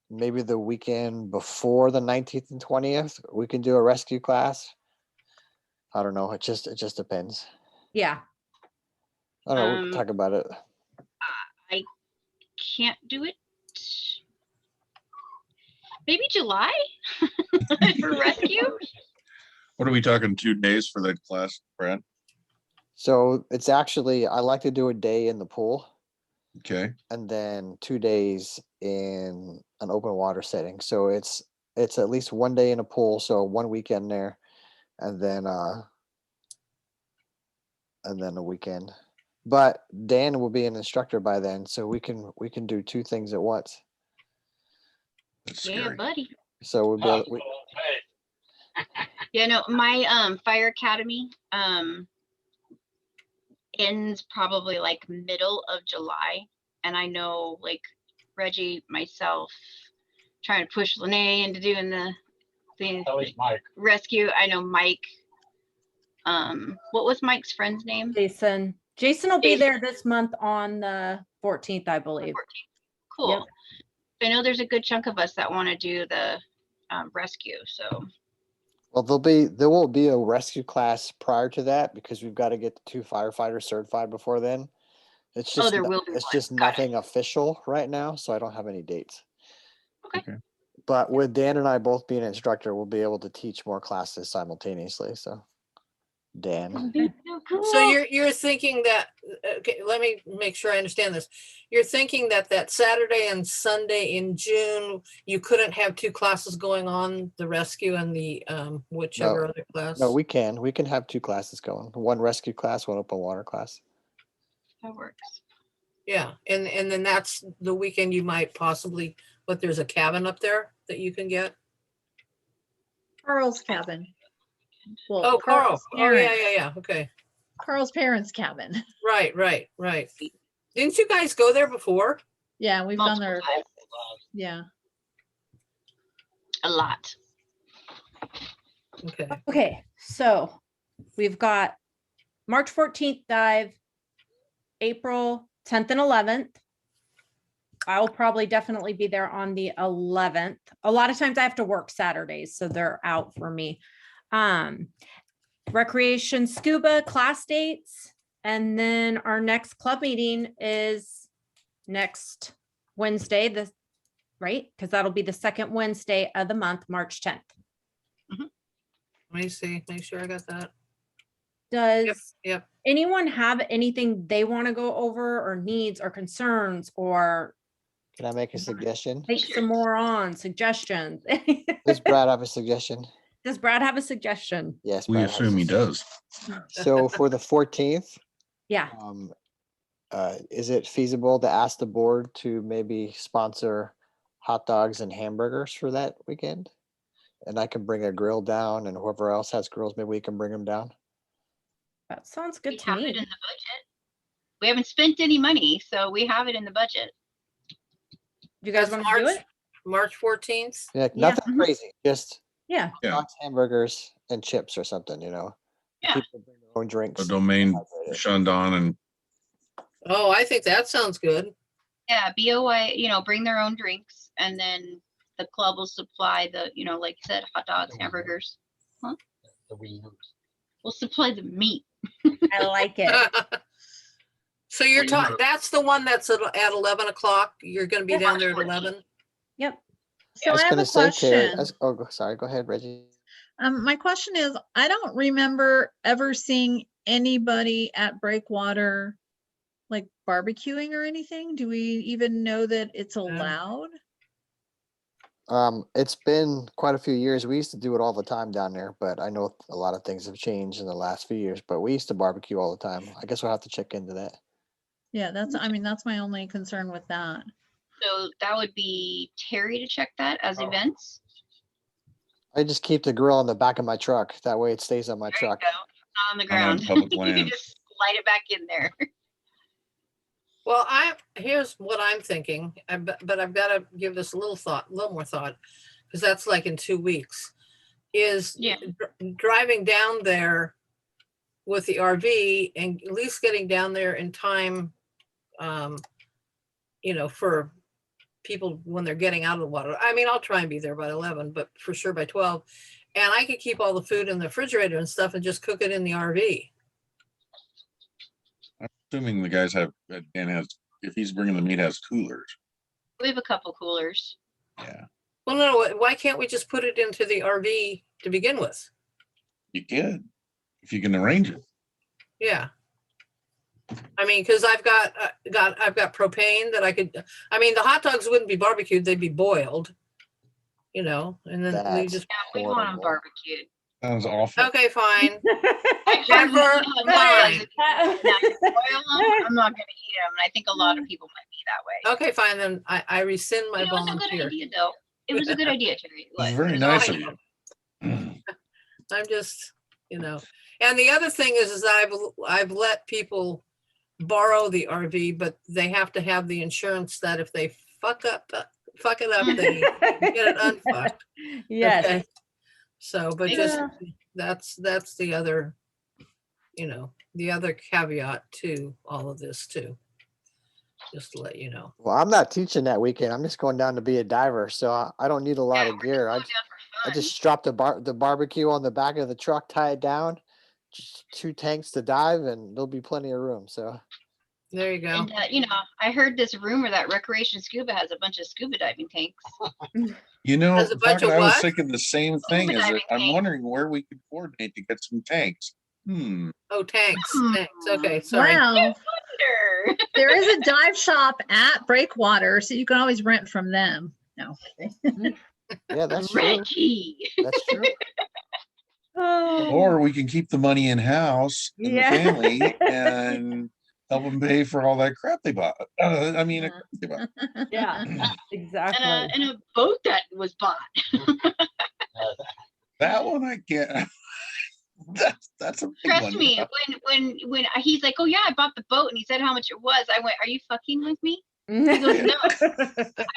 maybe the weekend before the 19th and 20th, we can do a rescue class. I don't know. It just depends. yeah. I don't know. We can Um, talk about it. I can't do it. Maybe July for rescue. What are we talking, 2 days for that class, Brad? So it's actually, I like to do a day in the pool Okay, and then 2 days in an open water setting. So it's at least one day in a pool, so one weekend there, and then a weekend. But Dan will be an instructor by then, so we can do two things at once. that's Yeah, scary. buddy. So we'll be able, Yeah, no, my fire academy ends probably like middle of July. And I know like Reggie, myself, trying to push Lene into doing the At least Mike. rescue. I know Mike. What was Mike's friend's name? Jason will be Jason. there this month on the 14th, I believe. Cool. Yep. I know there's a good chunk of us that want to do the rescue. So well, there won't be a rescue class prior to that because we've got to get the 2 firefighters certified before then. It's just there will be it's one. just Got it. nothing official right now, so I don't have any dates. Okay. But with Dan and I both being an instructor, we'll be able to teach more classes simultaneously. So, Dan, That'd be so cool. So you're thinking that, okay, let me make sure I understand this. You're thinking that that Saturday and Sunday in June, you couldn't have two classes going on, the rescue and the whichever other class? no, we can have two classes going. One rescue class, one open water class. That works. Yeah, and then that's the weekend you might possibly, but there's a cabin up there that you can get? Carl's cabin. Well, Oh, Carl. Carl's Oh, yeah, parents- yeah, okay. Carl's parents' cabin. Right. Didn't you guys go there before? Yeah, we've gone Multiple there. times. Yeah. A lot. Okay. Okay, so we've got March 14th dive, April 10th and 11th. I'll probably definitely be there on the 11th. A lot of times I have to work Saturdays, so they're out for me. Recreation scuba class dates, and then our next club meeting is next Wednesday, right? Because that'll be the second Wednesday of the month, March 10th. Let me see, make sure I got that. Does Yep. anyone have anything they want to go over or needs or concerns or Can I make a suggestion? take some more on suggestions? Does Brad have a suggestion? Does Brad have a suggestion? Yes. We Brad has assume a he does. So for the 14th, Yeah, is it feasible to ask the board to maybe sponsor hot dogs and hamburgers for that weekend? And I can bring a grill down, and whoever else has grills, maybe we can bring them down. that sounds We good to have it in me. the budget. We haven't spent any money, so we have it in the budget. You guys That's want to do it? March 14th? Yeah, Yeah. nothing crazy, just Yeah, Yeah. dogs, hamburgers, and chips or something. Yeah. People bring their own drinks. A domain, Hydrated. Shandon and Oh, I think that sounds good. Yeah, BOI, bring their own drinks, and then the club will supply the, like you said, hot dogs, hamburgers. The wieners. We'll supply the meat. I like it. So you're Well, talking, that's the one that's at 11 o'clock? You're gonna be Yeah. down there at March 11? Yep. So I was I have gonna a say, Terry. question. Sorry. Go ahead, Reggie. My question is, I don't remember ever seeing anybody at Breakwater like barbecuing or anything. Do we even know that it's allowed? It's been quite a few years. We used to do it all the time down there, but I know a lot of things have changed in the last few years. But we used to barbecue all the time. I guess we'll have to check into that. Yeah, that's my only concern with that. So that would be Terry to check that as Oh. events. I just keep the grill on the back of my truck. That way, it stays on my There truck. you go. Not on the on ground. public You land. can just slide it back in there. Well, here's what I'm thinking, but I've got to give this a little more thought, because that's like in 2 weeks. Is Yeah. driving down there with the RV and at least getting down there in time, for people when they're getting out of the water. I mean, I'll try and be there by 11, but for sure by 12. And I could keep all the food in the refrigerator and stuff and just cook it in the RV. assuming the guys Dan has, if he's bringing the meat, has coolers. We have a couple coolers. Yeah, Well, no, why can't we just put it into the RV to begin with? you could, if you can arrange it. Yeah. I mean, because I've got propane that I could, I mean, the hot dogs wouldn't be barbecued, they'd be boiled, and then we That's just, Yeah, we want them horrible. barbecued. Sounds awful. okay, fine. I Jennifer, hardly eat hot dogs. fine. Now you boil 'em, I'm not gonna eat them, and I think a lot of people might be that way. Okay, fine, then I rescind my It was a good volunteer. idea, though. It was a good idea, Terry. It was. It's very It was nice of awesome. you. I'm just, and the other thing is that I've let people borrow the RV, but they have to have the insurance that if they fuck it up, they get it unfucked. Yes. Okay. So, but Yeah. just, that's the other, the other caveat to all of this too. Just to let you know. Well, I'm not teaching that weekend. I'm just going down to be a diver, so I don't need a lot Yeah, of we're gear. just going down for I fun. just strap the barbecue on the back of the truck, tie it down, just 2 tanks to dive, and there'll be plenty of room. So There you go. And, you know, I heard this rumor that Recreation Scuba has a bunch of scuba diving tanks. You know, Has a bunch Puckett, of I was what? thinking the same thing. Scuba Is that diving I'm tanks. wondering where we could coordinate to get some tanks. Oh, tanks. Hmm. Tanks. Okay, sorry. Wow. Wonder. There is a dive shop at Breakwater, so you can always rent from them. No. Yeah, that's true. Reggie. That's true. Oh, Or we can keep the money in house in Yeah. the family and help them pay for all that crap they bought. Yeah. They bought. Yeah, exactly. And a boat that was bought. That one I get. That's a big Trust one. me, when he's like, "Oh yeah, I bought the boat," and he said how much it was, I went, "Are you fucking with me?" He goes, "No."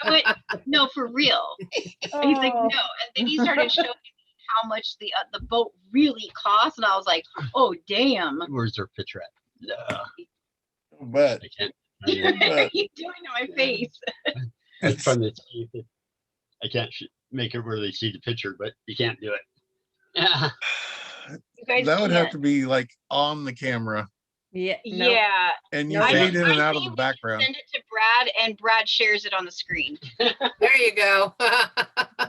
I went, "No, for real." And he's like, "No," and then he started showing me how much the boat really costs, and I was like, "Oh damn!" Where's their picture at? No, But I can't. What are you doing to my face? I was trying to see if I can't make it where they see the picture, but you can't do it. Yeah. You guys that would have can't. to be like on the camera Yeah. Nope. Yeah. and you No, fade in and I out think of the we background. Send it to Brad, and Brad shares it on the screen. There you go.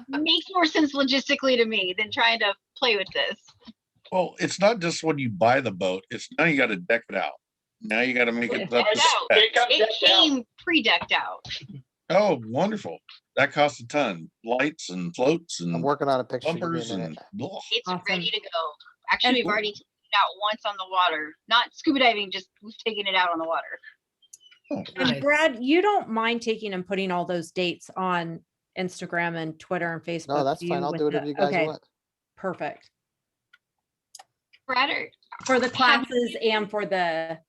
Makes more sense logistically to me than trying to play with this. Well, it's not just when you buy the boat, it's now you got to deck it out. Now you got to make it up Decked to out. spec. It came pre-decked out. Oh, wonderful. That costs a ton. Lights and floats I'm and working on a picture. Give me a bumpers minute. and blah. It's Awesome. ready to go. Actually, we've And- already taken it out once on the water. Not scuba diving, just we've taken it out on the water. Oh, And Nice. Brad, you don't mind taking and putting all those dates on Instagram and Twitter and Facebook? No, that's do fine. you, I'll with do it the- if you guys okay, want. perfect. Brad, For the Have classes and for the.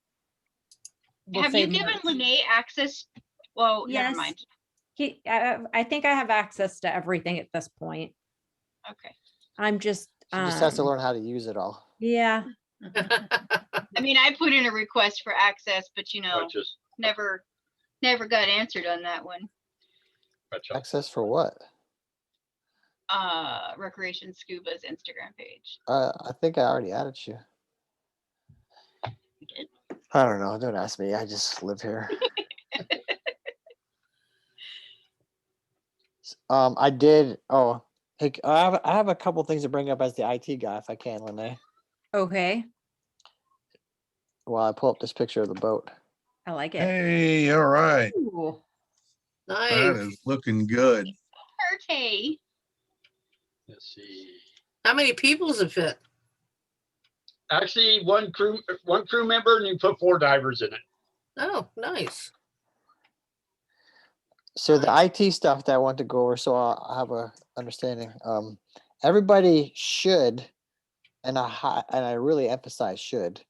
we'll have say you given months. Lene access? Well, Yes. never mind. I think I have access to everything at this point. Okay. I'm just. She just has to um, learn how to use it all. Yeah, I mean, I put in a request for access, but you know, Just never got answered on that one. Access for what? Recreation Scuba's Instagram page. I think I already added you. You did? I don't know. Don't ask me. I just live here. I did. Oh, hey, I have a couple things to bring up as the IT guy, if I can, Lene. okay, While I pull up this picture of the boat. I like it. Hey, all right. Ooh, That Nice. is looking good. Perte. let's see. How many people does it fit? Actually, one crew member, and you put 4 divers in it. Oh, nice. So the IT stuff that I want to go over, so I have a understanding. Everybody should, and I really emphasize should,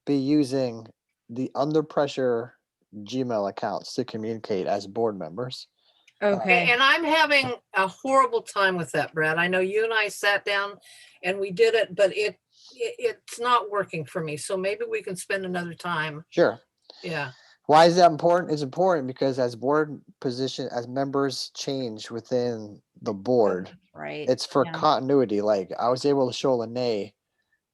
be using the under pressure Gmail accounts to communicate as board members. okay. And I'm having a horrible time with that, Brad. I know you and I sat down and we did it, but it's not working for me. So maybe we can spend another time. Sure. Yeah. Why is that important? It's important because as members change within the board, Right. it's for yeah. continuity. Like I was able to show Lene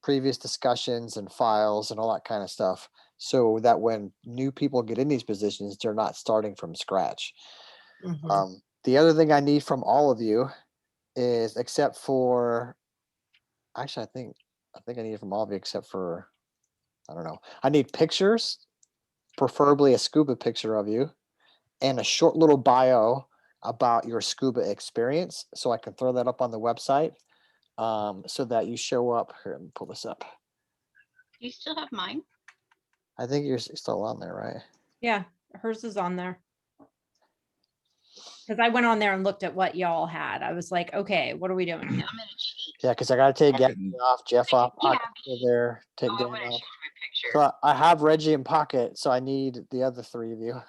previous discussions and files and all that kind of stuff, so that when new people get in these positions, they're not starting from scratch. Mhm. The other thing I need from all of you is, except for, actually, I think I need it from all of you except for, I don't know. I need pictures, preferably a scuba picture of you, and a short little bio about your scuba experience, so I can throw that up on the website, so that you show up. Here, let me pull this up. Do you still have mine? I think you're still on there, right? Yeah, hers is on there. Because I went on there and looked at what y'all had. I was like, okay, what are we doing I'm here? gonna cheat. Yeah, because I got to take Pocket Gabby and- off, Jeff off, Yeah. Pocket still there, take Oh, I Dan wanna off. change my picture. So I have Reggie and Pocket, so I need the other 3 of you. Well,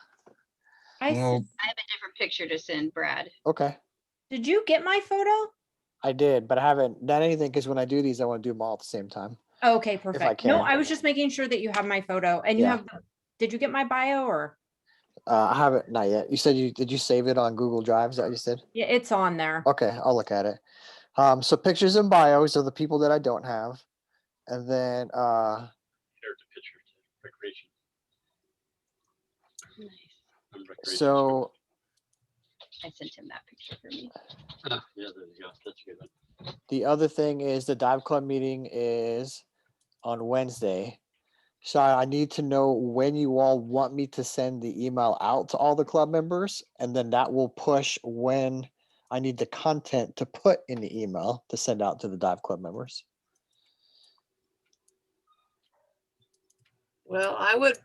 I have a different picture to send Brad. Okay, Did you get my photo? I did, but I haven't done anything because when I do these, I want to do them all at the same time. Okay, perfect. No, can. I was just making sure that you have my photo and you Yeah. have, did you get my bio or? I haven't, not yet. You said did you save it on Google Drive? Is that what you said? Yeah, it's on there. Okay, I'll look at it. So pictures and bios of the people that I don't have. And then There's a picture to recreation. on recreation. So I sent him that picture for me. Yeah, there you go. That's a good one. the other thing is the dive club meeting is on Wednesday. So I need to know when you all want me to send the email out to all the club members, and then that will push when I need the content to put in the email to send out to the dive club members. Well, I would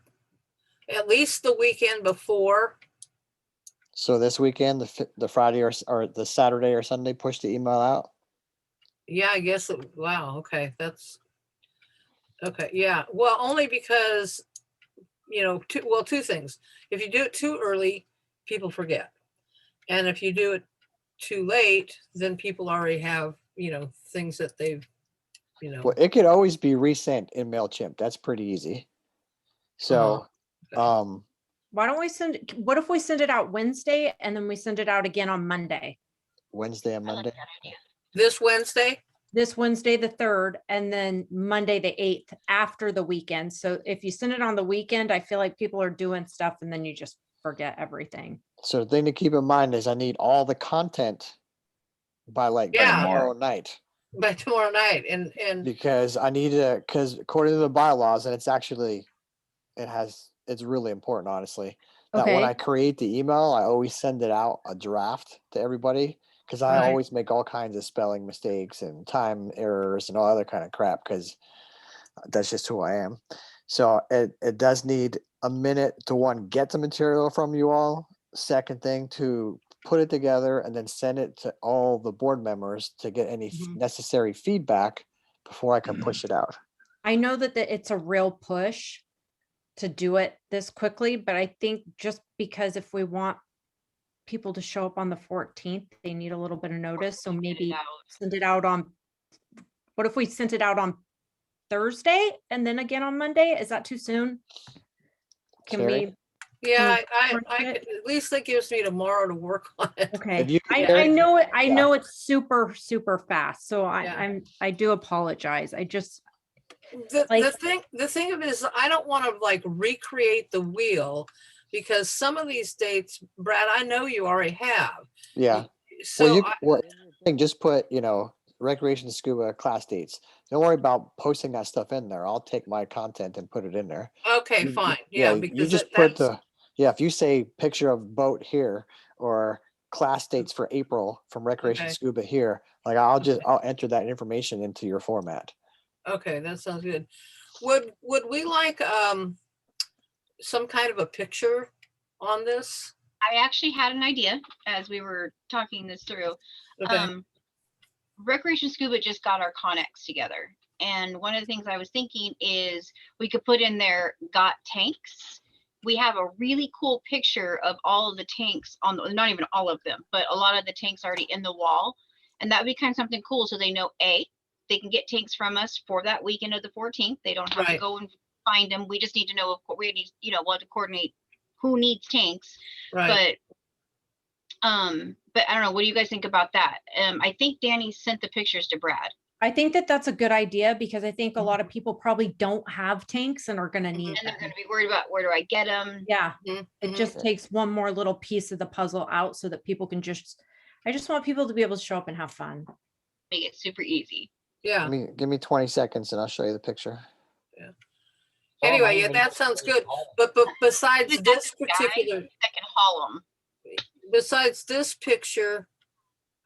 at least the weekend before. So this weekend, the Friday or the Saturday or Sunday, push the email out. Yeah, I guess. Wow. Okay. That's okay. Yeah. Well, only because, two things. If you do it too early, people forget. And if you do it too late, then people already have, things that they've, Well, it could always be resent in MailChimp. That's pretty easy. So, okay. Why don't we what if we send it out Wednesday and then we send it out again on Monday? Wednesday and I like Monday. that idea. This Wednesday? This Wednesday, the 3rd, and then Monday, the 8th, after the weekend. So if you send it on the weekend, I feel like people are doing stuff and then you just forget everything. So the thing to keep in mind is I need all the content by Yeah. tomorrow night. By tomorrow night. And Because I need to, because according to the bylaws, and it's really important, honestly, that when Okay. I create the email, I always send it out a draft to everybody, because I Right. always make all kinds of spelling mistakes and time errors and all other kind of crap, because that's just who I am. So it does need a minute to, one, get the material from you all. Second thing, to put it together and then send it to all the board members to get any Mhm. necessary feedback before I can push it out. I know that it's a real push to do it this quickly, but I think just because if we want people to show up on the 14th, they need a little bit of notice. So maybe send it out on, what if we sent it out on Thursday and then again on Monday? Is that too soon? Can Carrie? we? yeah, Can we I push could, at least that gives me tomorrow to work on it. Okay, If you- I know it. I Yeah. know it's super, super fast. So Yeah. I do apologize. I just, The like- the thing of it is, I don't want to like recreate the wheel, because some of these dates, Brad, I know you already have. Yeah. So Well, in your thing, just put, recreation scuba class dates. Don't worry about posting that stuff in there. I'll take my content and put it in there. okay, You- fine. Yeah, Yeah, you because just put that's if you say picture of boat here or class dates for April from recreation Okay. scuba here, like I'll enter that information into your format. okay. That sounds good. Would we like some kind of a picture on this? I actually had an idea as we were talking this through. Okay. Recreation Scuba just got our Connex together. And one of the things I was thinking is we could put in there got tanks. We have a really cool picture of all of the tanks on the, not even all of them, but a lot of the tanks already in the wall. And that would be kind of something cool. So they know, they can get tanks from us for that weekend of the 14th. They don't have to Right. go and find them. We just need to know, we need, we'll have to coordinate who needs tanks. Right. But I don't know. What do you guys think about that? I think Danny sent the pictures to Brad. I think that that's a good idea because I think a lot of people probably don't have tanks and are going to need And they're them. going to be worried about where do I get them? Yeah, Mhm, it mhm. just takes one more little piece of the puzzle out so that people can I just want people to be able to show up and have fun. Make it super easy. Yeah. Give me 20 seconds and I'll show you the picture. Anyway, yeah, that sounds good. But besides Just this guys particular, that can haul them. besides this picture,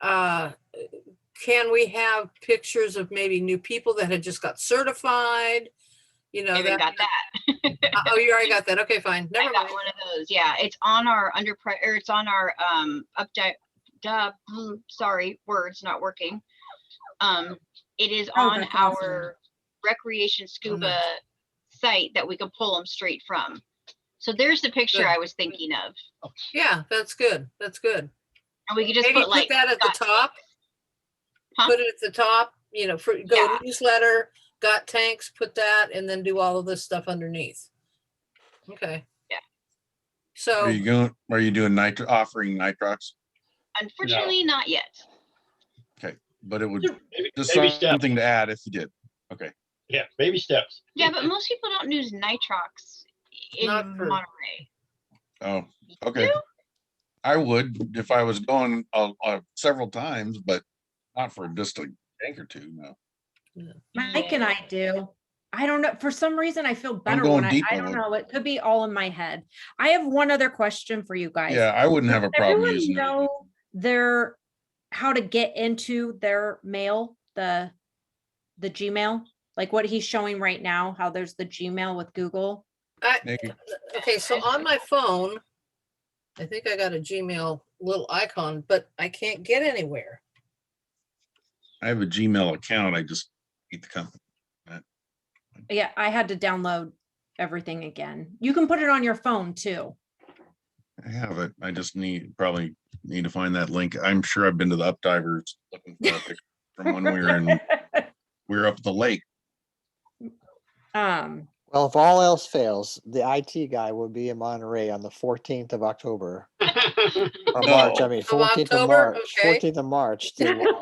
can we have pictures of maybe new people that had just got certified? I haven't got that. Oh, you already got that. Okay, fine. I Never got mind. one of those. Yeah, it's on our it's on our update. Sorry, words not working. It is Oh, on that's awesome. our recreation scuba site that we can pull them straight from. So there's the picture Good. I was thinking of, Yeah, that's good. That's good. and we could just Maybe put like that at the got top. Huh? Put it at the top, go Yeah. newsletter, got tanks, put that, and then do all of this stuff underneath. Okay. Yeah. So, Are you doing offering nitrox? Unfortunately, not yet. But it would Baby, just baby steps. something to add if you did. Okay. Yeah, baby steps. Yeah, but most people don't use nitrox in Not for- Monterey. Oh, okay. do? I would if I was going several times, but not for just a bank or two. No. Mike and I do. I don't know. For some reason, I feel better going when I deep on don't it. know. It could be all in my head. I have one other question for you guys. Yeah, I wouldn't have a Does problem everyone using it. know their how to get into their mail, the Gmail, like what he's showing right now, how there's the Gmail with Google. Maybe. Okay, so on my phone, I think I got a Gmail little icon, but I can't get anywhere. I have a Gmail account. I just hate the company. Yeah, I had to download everything again. You can put it on your phone too. I have it. I just probably need to find that link. I'm sure I've been to the Updivers looking for a picture from when we were up at the lake. Well, if all else fails, the IT guy will be in Monterey on the 14th of October. Or March, I mean, 14th of October? March, Okay. 14th of March to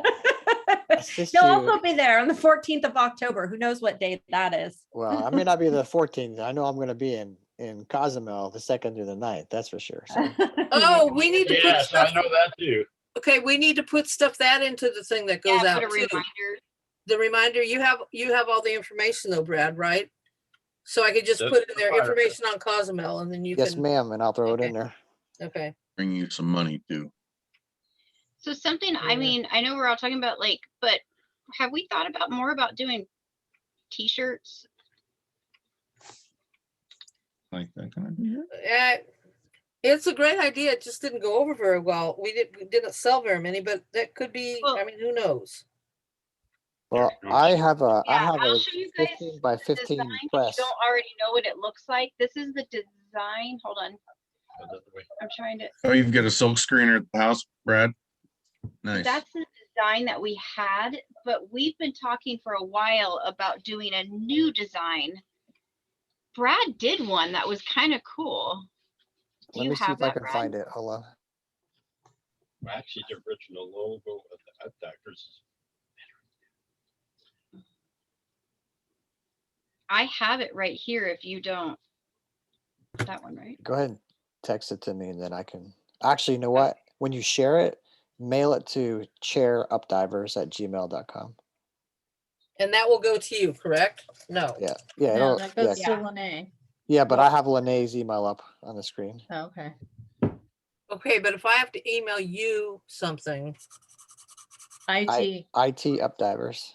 assist He'll you. also be there on the 14th of October. Who knows what date that is? Well, I may not be the 14th. I know I'm going to be in Cozumel the 2nd through the 9th. That's for sure. So. Oh, we need to put Yes, I stuff. know that too. Okay, we need to put stuff that into the thing that goes Yeah, out put a too. reminder. The reminder, you have all the information though, Brad, right? So I could just Just put in the there fire. information on Cozumel and then you Yes, can, ma'am, and I'll throw it in Okay. there. okay. Bring you some money too. So something, I Yeah. mean, I know we're all talking about like, but have we thought about more about doing t-shirts? Like that kind of. It's a great idea. It just didn't go over very well. We didn't sell very many, but that could be, Well- I mean, who knows? Well, I have a Yeah, I'll show you guys 15 by the 15 design if you press. don't already know what it looks like. This is the design. Hold on, I'm trying to. Oh, you've got a silk screener at the house, Brad? Nice. That's the design that we had, but we've been talking for a while about doing a new design. Brad did one that was kind of cool. Do Let you me see have if I that, can Brad? find it. Hold on. Actually, the original logo of the Updivers. I have it right here if you don't. That one, right? Go ahead and text it to me and then I can. Actually, you know what? When you share it, mail it to chairupdivers@gmail.com. And that will go to you, correct? No. Yeah. No, It'll, that goes yeah, to Lene. yeah, but I have Lene's email up on the screen. Oh, okay. Okay, but if I have to email you something, IT. IT Updivers.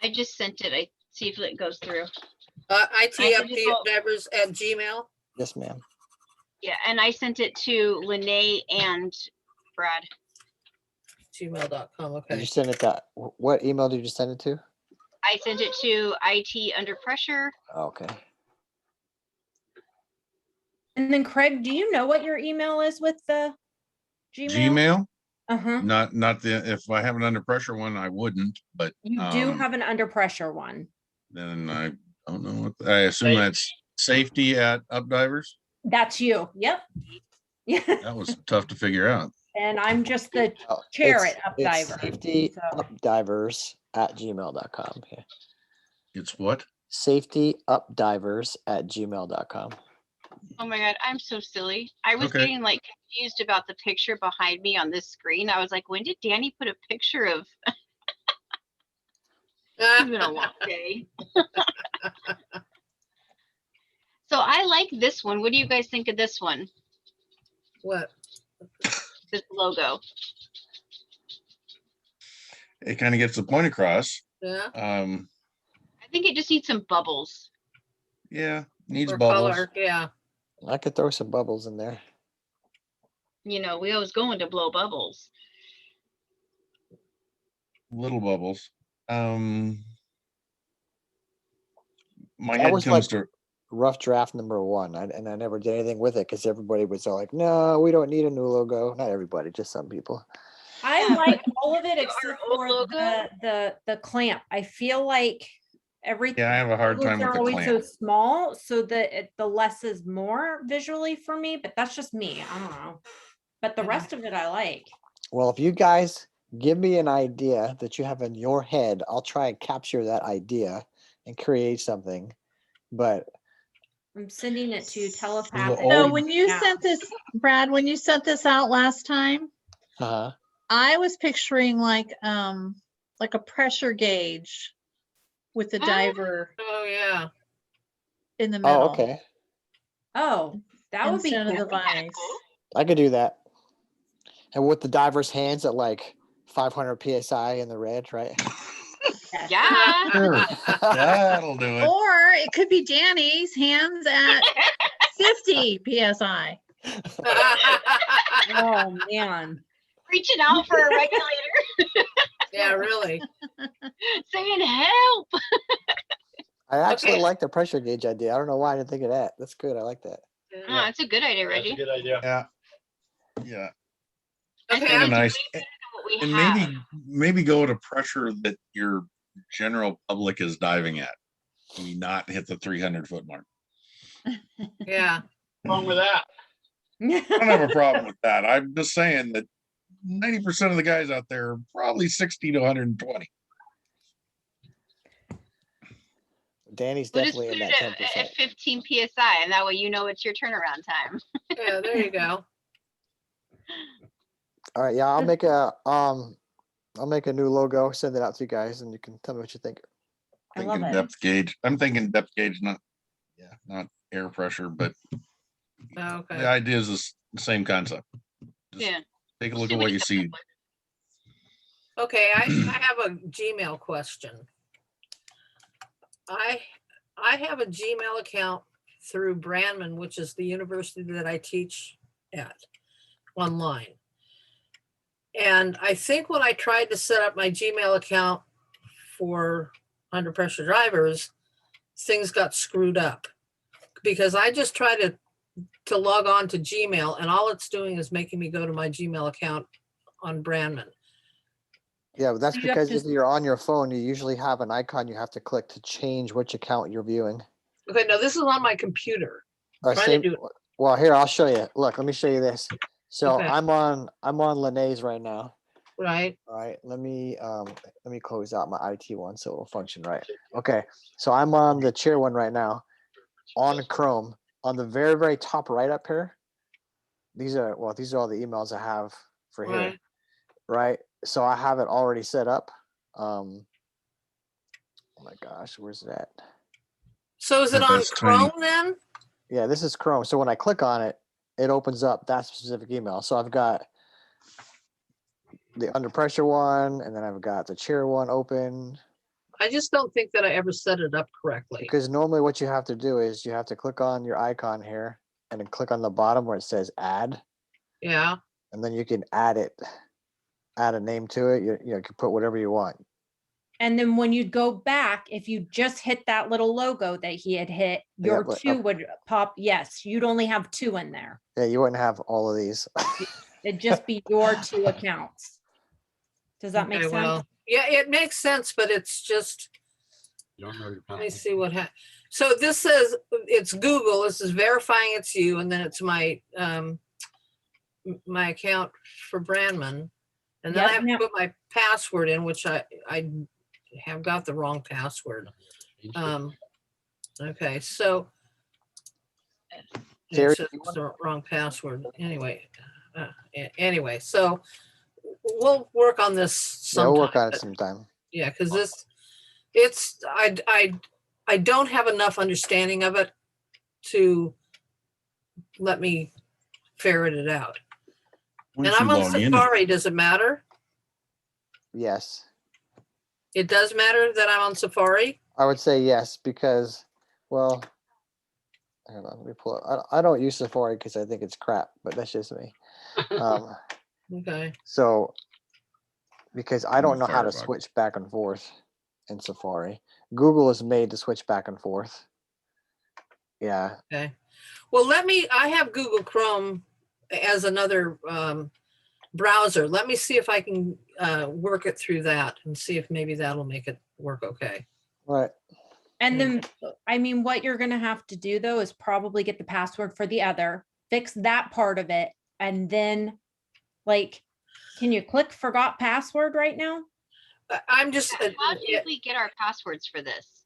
I just sent it. I see if it goes through. IT I just will- updivers@gmail. Yes, ma'am. Yeah, and I sent it to Lene and Brad. gmail.com. Did Okay. you send it to, what email did you send it to? I sent it to IT under pressure. Okay. And then Craig, do you know what your email is with the Gmail? Gmail? Uh-huh. Not the, if I have an under pressure one, I wouldn't, but You do have an under pressure one. then I don't know what, I assume that's safety@updivers. That's you. Yep. Yeah. That was tough to figure out. And I'm just the Oh, chair it's- at it's Updiver. safetyupdivers@gmail.com. Yeah. It's what? Safetyupdivers@gmail.com. Oh my God, I'm so silly. I was Okay. getting like confused about the picture behind me on this screen. I was like, when did Danny put a picture of? It's been a long day. So I like this one. What do you guys think of this one? What? This logo. It kind of gets the point across. Yeah. I think it just needs some bubbles. Yeah, needs For bubbles. color, yeah. I could throw some bubbles in there. You know, we always going to blow bubbles. Little bubbles. My That head was comes like- to, Rough draft number 1. And I never did anything with it because everybody was all like, no, we don't need a new logo. Not everybody, just some people. I Yeah, like all of it our except old for logo? the clamp. I feel like everything. yeah, I have a hard time with are the always so clamp. small, so that the less is more visually for me, but that's just me. I don't know. But the rest of it I like. Well, if you guys give me an idea that you have in your head, I'll try and capture that idea and create something. But I'm sending it to telepathic. old- So when you Yeah. sent this, Brad, when you sent this out last time, Uh-huh. I was picturing like a pressure gauge with the Ah. diver Oh, yeah. in the middle. Oh, okay. Oh, that would be Instead cool. of the vise. I could do that. And with the diver's hands at like 500 psi in the red, right? Yeah. Sure. That'll do it. Or it could be Danny's hands at 50 psi. Oh, man. Reaching out for a regulator, Yeah, really. saying help. I actually Okay. like the pressure gauge idea. I don't know why I didn't think of that. That's good. I like that. Oh, that's a good idea, That's a Reggie. good idea. Yeah. Yeah. I Okay, think Kind of it's nice. way better than what we And have. maybe go to pressure that your general public is diving at. Maybe not hit the 300-foot mark. Yeah. What's wrong with that? I don't have a problem with that. I'm just saying that 90% of the guys out there are probably 60 to 120. Danny's We'll just definitely in put that it 10%. at 15 psi, and that way you know it's your turnaround time. Yeah, there you go. All right, yeah, I'll make a new logo, send it out to you guys, and you can tell me what you think. I love Thinking it. depth gauge. I'm thinking depth gauge, not air pressure, but the Okay. idea is the same concept. Just Yeah. take a look at what you see. Okay, I have a Gmail question. I have a Gmail account through Brandman, which is the university that I teach at online. And I think when I tried to set up my Gmail account for under pressure drivers, things got screwed up because I just tried to log on to Gmail and all it's doing is making me go to my Gmail account on Brandman. Yeah, but that's So you have because to if you're on your phone, you usually have an icon you have to click to change which account you're viewing. Okay, now this is on my computer. Or Trying to same, do it. well, here, I'll show you. Look, let me show you this. So Okay. I'm on Lene's right now. Right? All right, let me close out my IT one so it'll function right. Okay, so I'm on the chair one right now on Chrome. On the very, very top right up here, these are all the emails I have for here, Right. right? So I have it already set up. Oh my gosh, where's it at? So is it Yeah, on that's tiny. Chrome then? Yeah, this is Chrome. So when I click on it, it opens up that specific email. So I've got the under pressure one, and then I've got the chair one open. I just don't think that I ever set it up correctly. Because normally what you have to do is you have to click on your icon here and then click on the bottom where it says add, Yeah. and then you can add a name to it. You can put whatever you want. And then when you go back, if you just hit that little logo that he had hit, your but, two would pop. Yes, you'd only have two in there. Yeah, you wouldn't have all of these. It'd just be your two accounts. Does that make Okay, sense? well, yeah, it makes sense, but it's just, You don't know your let me password. see what happened. So this says it's Google. This is verifying it's you, and then it's my my account for Brandman. And then Yep, I have to now- put my password in, which I have got the wrong password. Okay, so Terry, it's the wrong password. Anyway, anyway, so we'll work on this Yeah, sometime. we'll work on it but- sometime. Yeah, because I don't have enough understanding of it to let me ferret it out. And Once I'm you on log in, Safari. Does it matter? Yes, It does matter that I'm on Safari? I would say yes because, well, hold on, let me pull it. I don't use Safari because I think it's crap, but that's just me. Okay. So, because I don't Mm, know how to Firebug. switch back and forth in Safari. Google is made to switch back and forth. Yeah, Okay. Well, I have Google Chrome as another browser. Let me see if I can work it through that and see if maybe that'll make it work okay. right. And then, I mean, what you're going to have to do though is probably get the password for the other, fix that part of it. And then like, can you click forgot password right now? I'm just, How did we get our passwords for this?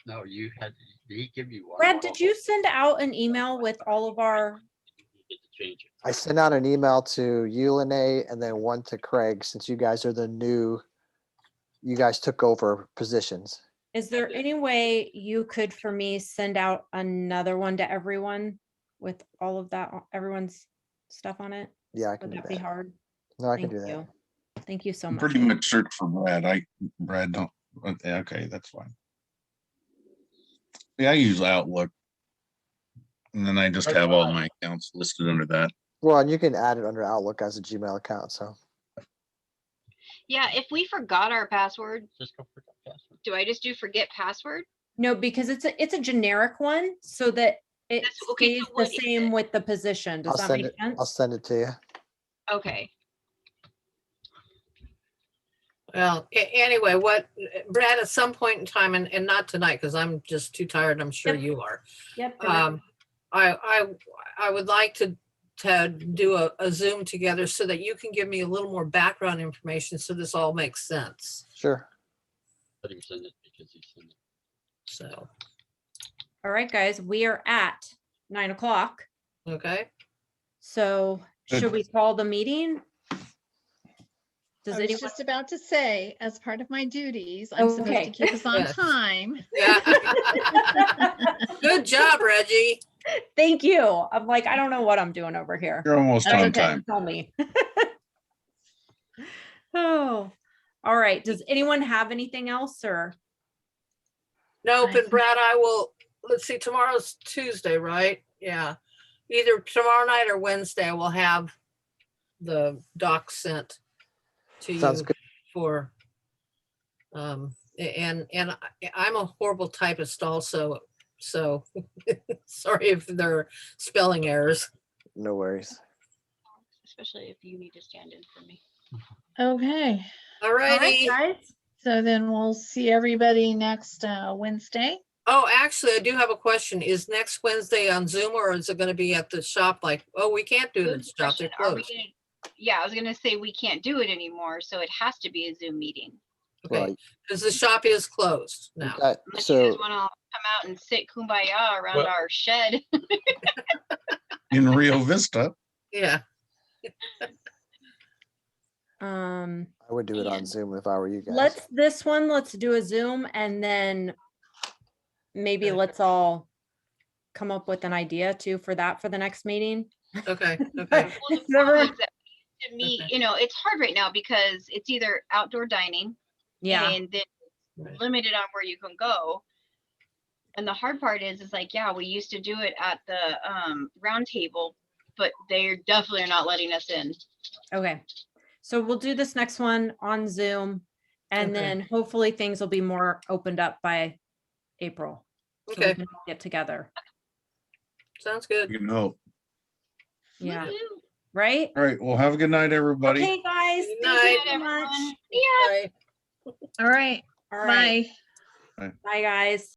No, you had, did he give you one? Brad, did you send out an email with all of our, Get to change it. I sent out an email to you, Lene, and then one to Craig, since you guys are the new, you guys took over positions. is there any way you could, for me, send out another one to everyone with all of that, everyone's stuff on it? Yeah, I can Would do that be that. hard? No, I can Thank do that. you. Thank you so I'm much. pretty much search for Brad. Brad don't, okay, that's fine. Yeah, I use Outlook. And then I just have all my accounts listed under that. Well, and you can add it under Outlook as a Gmail account, so. Yeah, if we forgot our password, Just go forget password. do I just do forget password? No, because it's a generic one so that it That's- okay, so stays the what is same it? with the position. Does I'll that send make it, I'll sense? send it to you. Okay. Well, anyway, Brad, at some point in time, and not tonight, because I'm just too tired, I'm sure Yep. you are. Yep. go ahead. I would like to do a Zoom together so that you can give me a little more background information so this all makes sense. Sure. Let him send it because he sent it. So, All right, guys, we are at 9:00. okay, So Good. should we call the meeting? Does I was anyone? just about to say, as part of my duties, I'm supposed Okay. to keep us on Yes. time. yeah. Good job, Reggie. Thank you. I'm like, I don't know what I'm doing over here. You're almost That's on okay, time. tell me. Oh, all right. Does anyone have anything else or? Nope, and Brad, let's see, tomorrow's Tuesday, right? Yeah. Either tomorrow night or Wednesday, I will have the docs sent to Sounds you good. for, and I'm a horrible typist also, so sorry if there are spelling errors. No worries. Especially if you need to stand in for me. Okay, All All right, righty. guys. so then we'll see everybody next Wednesday. Oh, actually, I do have a question. Is next Wednesday on Zoom or is it going to be at the shop? Like, oh, we can't do it at the Good shop, they're question. Are we closed. gonna, yeah, I was gonna say we can't do it anymore, so it has to be a Zoom meeting. Well, Okay, because the shop is closed you now. got, Unless you guys so wanna come out and sit kumbaya around Well- our shed. In Rio Vista. Yeah, I would do it on Man. Zoom if I were you guys. let's do a Zoom and then maybe Okay. let's all come up with an idea too for that for the next meeting. okay, okay. Well, the It's problem never- is that to me, Okay. you know, it's hard right now because it's either outdoor dining Yeah, and then Right. limited on where you can go. And the hard part is like, yeah, we used to do it at the round table, but they definitely are not letting us in. okay. So we'll do this next one on Zoom and Okay. then hopefully things will be more opened up by April. So we Okay. can all get together. Sounds good. You know. Yeah, Woo-hoo. right? All right. Well, have a good night, everybody. Okay, guys. Good Thank night. you so much. Everyone. Yeah. Bye. All right, All right. bye. Bye, guys.